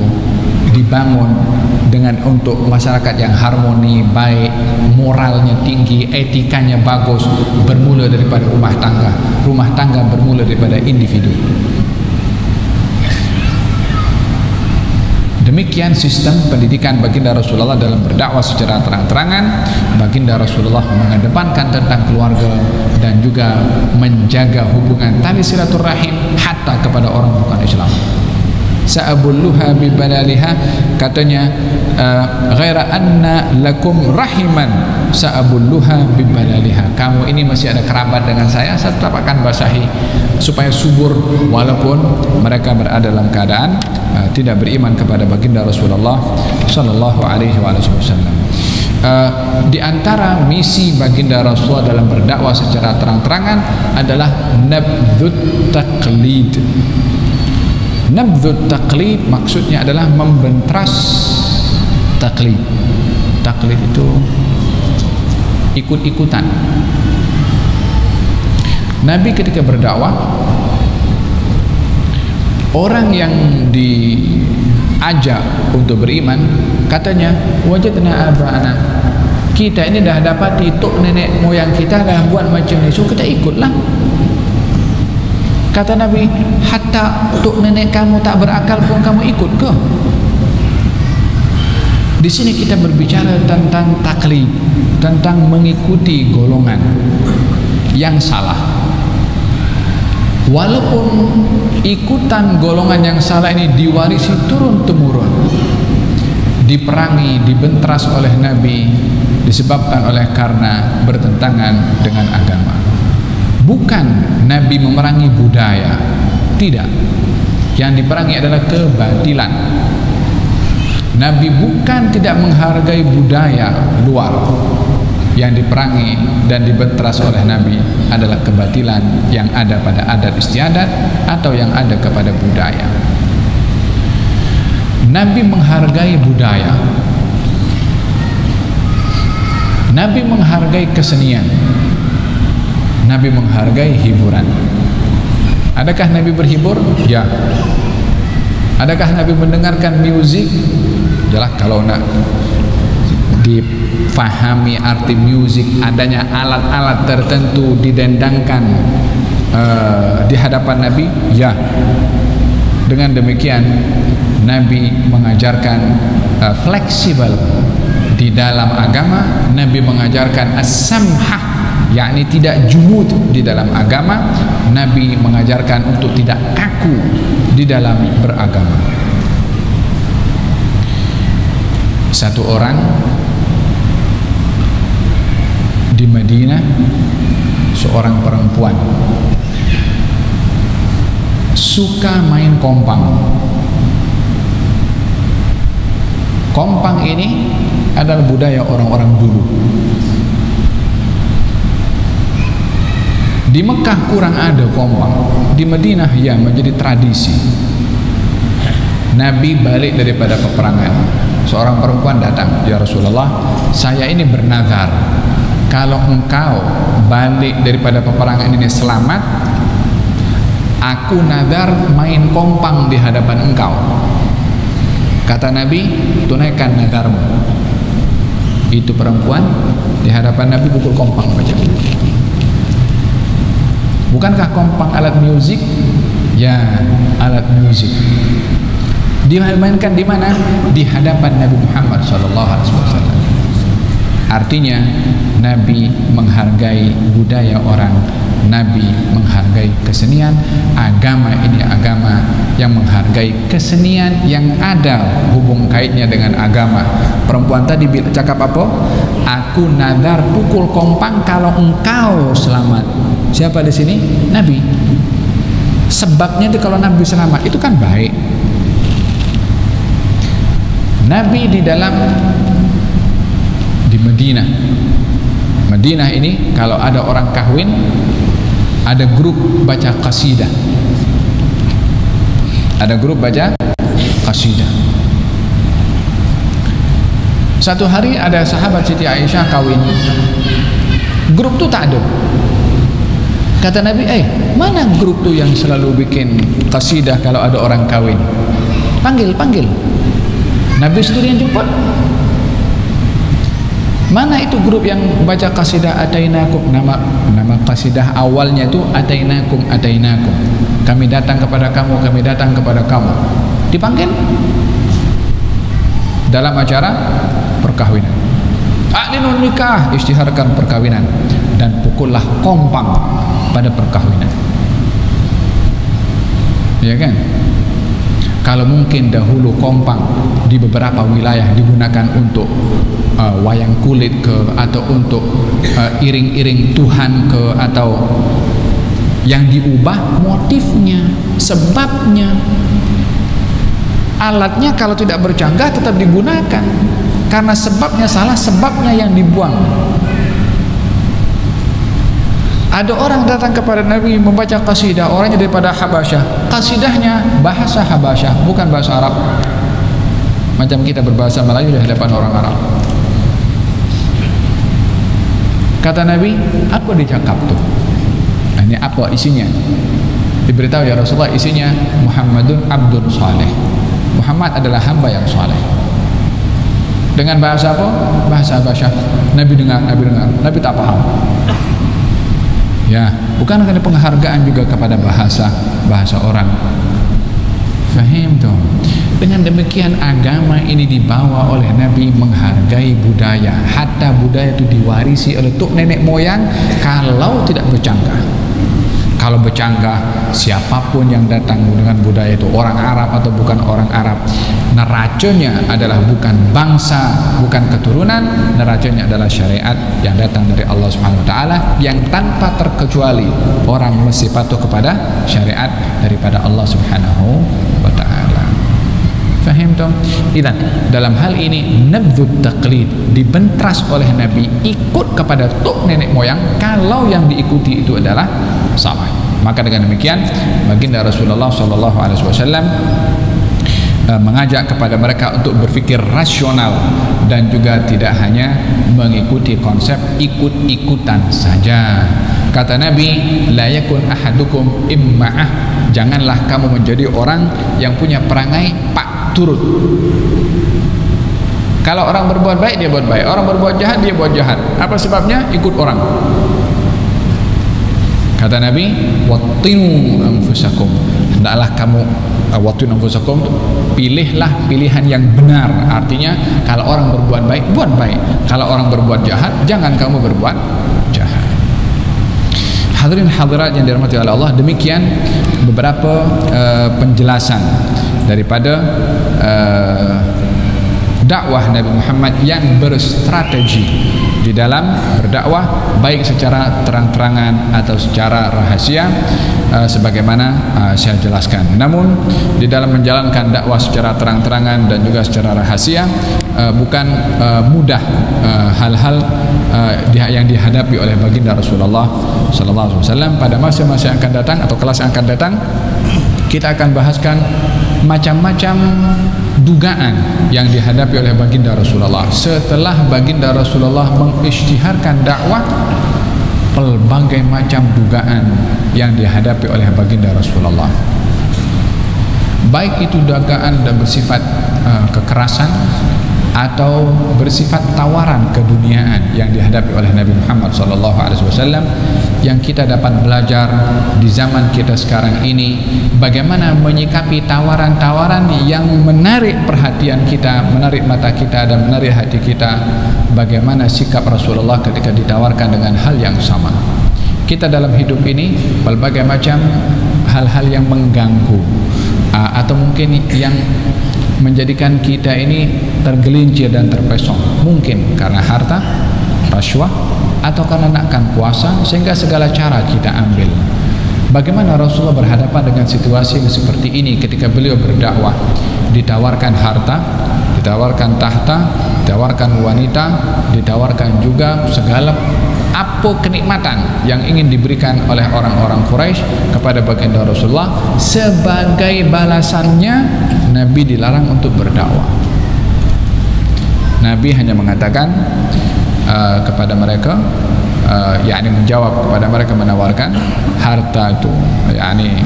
dibangun dengan untuk masyarakat yang harmoni, baik, moralnya tinggi, etikanya bagus, bermula daripada rumah tangga. Rumah tangga bermula daripada individu. Demikian sistem pendidikan baginda Rasulullah dalam berdakwah secara terang-terangan. Baginda Rasulullah mengedepankan tentang keluarga dan juga menjaga hubungan tali silaturahim hatta kepada orang bukan Islam. sa'abulluha bibalaliha, katanya ghaira anna lakum rahiman sa'abulluha bibalaliha, kamu ini masih ada kerabat dengan saya tetap akan basahi supaya subur, walaupun mereka berada dalam keadaan tidak beriman kepada baginda Rasulullah sallallahu alaihi wasallam. Di antara misi baginda Rasulullah dalam berdakwah secara terang-terangan adalah nabdhut taqlid. Nabdhut taqlid maksudnya adalah membentras taklid. Taklid itu ikut-ikutan. Nabi ketika berdakwah, orang yang diajak untuk beriman katanya, wajadna aba'ana, kita ini dah dapati tok nenek moyang kita dah buat macam ni, so kita ikutlah. Kata Nabi, hatta tok nenek kamu tak berakal pun kamu ikut ke? Di sini kita berbicara tentang taklid, tentang mengikuti golongan yang salah. Walaupun ikutan golongan yang salah ini diwarisi turun-temurun, diperangi, dibentras oleh Nabi, disebabkan oleh karena bertentangan dengan agama. Bukan Nabi memerangi budaya, tidak. Yang diperangi adalah kebatilan. Nabi bukan tidak menghargai budaya luar. Yang diperangi dan dibentras oleh Nabi adalah kebatilan yang ada pada adat istiadat atau yang ada kepada budaya. Nabi menghargai budaya. Nabi menghargai kesenian. Nabi menghargai hiburan. Adakah Nabi berhibur? Ya. Adakah Nabi mendengarkan musik? Jelas kalau nak difahami arti musik, adanya alat-alat tertentu didendangkan di hadapan Nabi, ya. Dengan demikian Nabi mengajarkan fleksibel di dalam agama. Nabi mengajarkan as-samhah, yakni tidak jumud di dalam agama. Nabi mengajarkan untuk tidak kaku di dalam beragama. Satu orang di Madinah, seorang perempuan suka main kompang. Kompang ini adalah budaya orang-orang dulu. Di Mekah kurang ada kompang, di Madinah ya menjadi tradisi. Nabi balik daripada peperangan, seorang perempuan datang, ya Rasulullah, saya ini bernazar, kalau engkau balik daripada peperangan ini selamat, aku nazar main kompang di hadapan engkau. Kata Nabi, tunaikan nazarmu. Itu perempuan di hadapan Nabi pukul kompang macam itu. Bukankah kompang alat musik? Ya, alat musik. Dimainkan di mana? Di hadapan Nabi Muhammad SAW. Artinya Nabi menghargai budaya orang, Nabi menghargai kesenian. Agama ini agama yang menghargai kesenian yang ada hubung kaitnya dengan agama. Perempuan tadi cakap apa? Aku nazar pukul kompang kalau engkau selamat. Siapa di sini? Nabi. Sebabnya itu kalau Nabi selamat itu kan baik. Nabi di Madinah. Madinah ini kalau ada orang kahwin, ada grup baca qasidah. Ada grup baca qasidah. Satu hari ada sahabat Siti Aisyah kawin. Grup tu tak ada. Kata Nabi, mana grup tu yang selalu bikin qasidah kalau ada orang kawin? Panggil. Nabi sendiri yang jemput. Mana itu grup yang baca qasidah atainakum? Nama qasidah awalnya itu atainakum. Kami datang kepada kamu, kami datang kepada kamu. Dipanggil dalam acara perkawinan. A'linun nikah, isytiharkan perkawinan, dan pukullah kompang pada perkawinan. Ya kan? Kalau mungkin dahulu kompang di beberapa wilayah digunakan untuk wayang kulit ke, atau untuk iring-iring Tuhan ke, atau yang diubah motifnya, sebabnya. Alatnya kalau tidak bercanggah tetap digunakan, karena sebabnya salah, sebabnya yang dibuang. Ada orang datang kepada Nabi membaca qasidah, orangnya daripada Habasyah, qasidahnya bahasa Habasyah, bukan bahasa Arab. Macam kita berbahasa Melayu di hadapan orang Arab. Kata Nabi, apa dicakap tuh? Nah, ini apa isinya? Diberitahu ya Rasulullah, isinya Muhammadun Abdun Saleh. Muhammad adalah hamba yang saleh. Dengan bahasa apa? Bahasa Habasyah. Nabi dengar, Nabi tak paham. Ya, bukan ada penghargaan juga kepada bahasa orang. Fahim tuh. Dengan demikian agama ini dibawa oleh Nabi menghargai budaya. Hatta budaya itu diwarisi oleh tuk nenek moyang kalau tidak bercanggah. Kalau bercanggah, siapapun yang datang dengan budaya itu, orang Arab atau bukan orang Arab, neracunya adalah bukan bangsa, bukan keturunan, neracunya adalah syariat yang datang dari Allah Subhanahu wa taala, yang tanpa terkecuali orang mesti patuh kepada syariat daripada Allah Subhanahu wa taala. Fahim dong? Idan, dalam hal ini nabdhut taqlid, dibentras oleh Nabi, ikut kepada tuk nenek moyang kalau yang diikuti itu adalah salah. Maka dengan demikian baginda Rasulullah sallallahu alaihi wasallam mengajak kepada mereka untuk berfikir rasional dan juga tidak hanya mengikuti konsep ikut-ikutan saja. Kata Nabi, la yakun ahadukum imma'ah, janganlah kamu menjadi orang yang punya perangai pak turut. Kalau orang berbuat baik dia buat baik, orang berbuat jahat dia buat jahat. Apa sebabnya? Ikut orang. Kata Nabi, wattinu anfusakum, hendaklah kamu wattinu anfusakum, pilihlah pilihan yang benar. Artinya kalau orang berbuat baik, buat baik. Kalau orang berbuat jahat, jangan kamu berbuat jahat. Hadirin hadirat yang dirahmati oleh Allah, demikian beberapa penjelasan daripada dakwah Nabi Muhammad yang berstrategi di dalam berdakwah, baik secara terang-terangan atau secara rahasia, sebagaimana saya jelaskan. Namun di dalam menjalankan dakwah secara terang-terangan dan juga secara rahasia, bukan mudah hal-hal yang dihadapi oleh baginda Rasulullah sallallahu alaihi wasallam. Pada masa-masa yang akan datang atau kelas yang akan datang, kita akan bahaskan macam-macam dugaan yang dihadapi oleh baginda Rasulullah. Setelah baginda Rasulullah mengisytiharkan dakwah, pelbagai macam dugaan yang dihadapi oleh baginda Rasulullah, baik itu dugaan dan bersifat kekerasan atau bersifat tawaran keduniaan yang dihadapi oleh Nabi Muhammad SAW, yang kita dapat belajar di zaman kita sekarang ini, bagaimana menyikapi tawaran-tawaran yang menarik perhatian kita, menarik mata kita dan menarik hati kita. Bagaimana sikap Rasulullah ketika ditawarkan dengan hal yang sama. Kita dalam hidup ini berbagai macam hal-hal yang mengganggu atau mungkin yang menjadikan kita ini tergelincir dan terpesong, mungkin karena harta, rasuah, atau karena nakkan kuasa, sehingga segala cara kita ambil. Bagaimana Rasulullah berhadapan dengan situasi yang seperti ini ketika beliau berdakwah? Ditawarkan harta, ditawarkan tahta, ditawarkan wanita, ditawarkan juga segala apa kenikmatan yang ingin diberikan oleh orang-orang Quraisy kepada baginda Rasulullah. Sebagai balasannya, Nabi dilarang untuk berdakwah. Nabi hanya mengatakan kepada mereka, yakni menjawab kepada mereka, menawarkan harta itu, yakni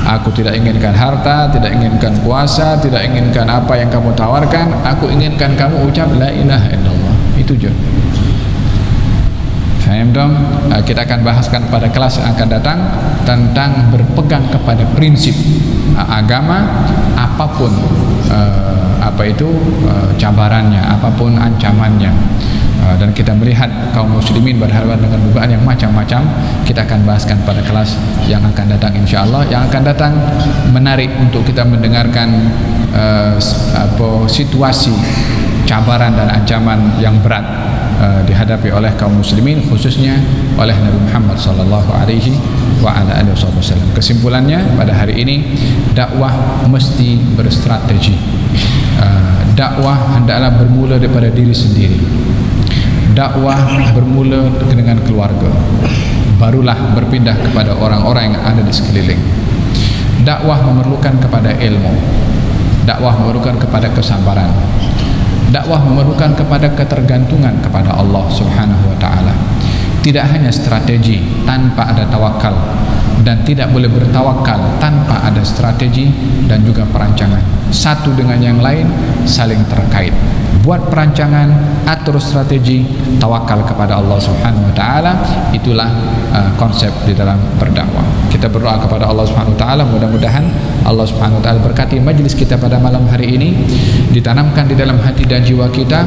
aku tidak inginkan harta, tidak inginkan kuasa, tidak inginkan apa yang kamu tawarkan, aku inginkan kamu ucap la ilaha illallah. Itu je. Faham dong? Kita akan bahaskan pada kelas yang akan datang tentang berpegang kepada prinsip agama, apapun cabarannya, apapun ancamannya. dan kita melihat kaum muslimin berhadapan dengan dugaan yang macam-macam. Kita akan bahaskan pada kelas yang akan datang insyaallah. Yang akan datang menarik untuk kita mendengarkan situasi cabaran dan ancaman yang berat dihadapi oleh kaum muslimin, khususnya oleh Nabi Muhammad sallallahu alaihi wa ala alihi wasallam. Kesimpulannya pada hari ini, dakwah mesti berstrategi. Dakwah hendaklah bermula daripada diri sendiri. Dakwah bermula dengan keluarga, barulah berpindah kepada orang-orang yang ada di sekeliling. Dakwah memerlukan kepada ilmu. Dakwah memerlukan kepada kesabaran. Dakwah memerlukan kepada ketergantungan kepada Allah Subhanahu wa taala. Tidak hanya strategi tanpa ada tawakal, dan tidak boleh bertawakal tanpa ada strategi dan juga perancangan. Satu dengan yang lain saling terkait. Buat perancangan, atur strategi, tawakal kepada Allah Subhanahu wa taala. Itulah konsep di dalam berdakwah. Kita berdoa kepada Allah Subhanahu wa taala, mudah-mudahan Allah Subhanahu wa taala berkati majlis kita pada malam hari ini, ditanamkan di dalam hati dan jiwa kita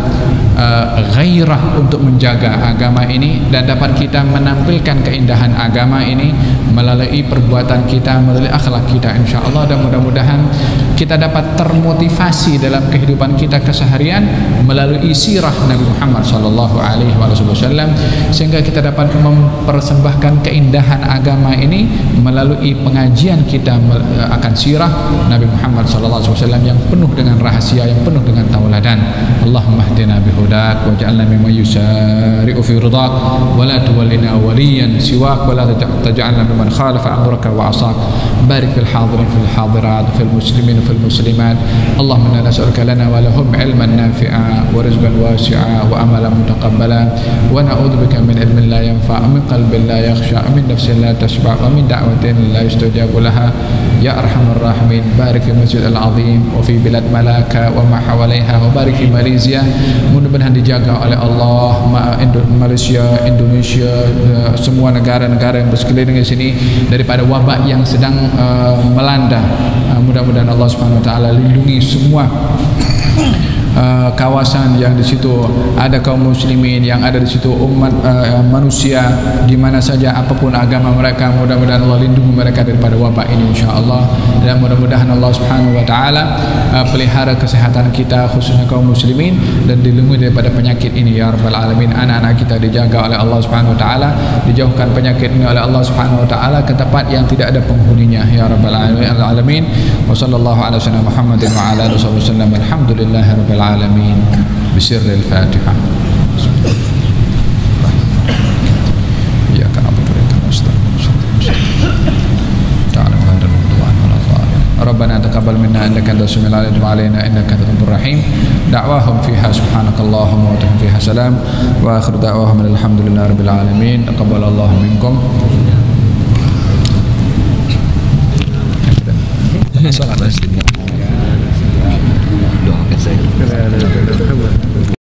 gairah untuk menjaga agama ini, dan dapat kita menampilkan keindahan agama ini melalui perbuatan kita, melalui akhlak kita insyaallah. Dan mudah-mudahan kita dapat termotivasi dalam kehidupan kita keseharian melalui sirah Nabi Muhammad sallallahu alaihi wasallam, sehingga kita dapat mempersembahkan keindahan agama ini melalui pengajian kita akan sirah Nabi Muhammad sallallahu alaihi wasallam yang penuh dengan rahasia, yang penuh dengan tauladan. Allahumma hdina bihudak waj'alna mimman yusari'u fi ridak wa la tuwallina waliyan siwak wa la taj'alna mimman khalafa amraka wa asak. Barik fil hadirin fil hadirat fil muslimin fil muslimat. Allahumma inna nas'aluka lana wa lahum ilman nafi'a wa rizqan wasi'a wa amalan mutaqabbala wa na'udzubika min ilmin la yanfa' min qalbin la yakhsha min nafsin la tashba' wa min da'watin la yustajabu laha ya arhamar rahimin. Barik fi masjid al-azim wa fi bilad Malaka wa ma hawalaiha wa barik fi Malaysia. Mudah-mudahan dijaga oleh Allah Malaysia, Indonesia, semua negara-negara yang bersekeliling di sini daripada wabak yang sedang melanda. Mudah-mudahan Allah Subhanahu wa taala lindungi semua kawasan yang di situ ada kaum muslimin, yang ada di situ umat manusia di mana saja apapun agama mereka. Mudah-mudahan Allah lindungi mereka daripada wabak ini insyaallah, dan mudah-mudahan Allah Subhanahu wa taala pelihara kesehatan kita khususnya kaum muslimin dan dilindungi daripada penyakit ini ya rabbal alamin. Anak-anak kita dijaga oleh Allah Subhanahu wa taala, dijauhkan penyakit ini oleh Allah Subhanahu wa taala ke tempat yang tidak ada penghuninya ya rabbal alamin. Wa sallallahu ala sayyidina Muhammadin wa ala alihi wasallam. Alhamdulillahi rabbil alamin. Bisirril Fatihah. Ya kan Abu Hurairah Rabbana taqabbal minna innaka antas samiul alim wa alaina innaka antal ghafurur rahim. Da'wahum fiha subhanakallahumma wa bihamdika fiha salam wa akhiru da'wahum alhamdulillahi rabbil alamin. Taqabbalallahu minkum. Salat doakan saya.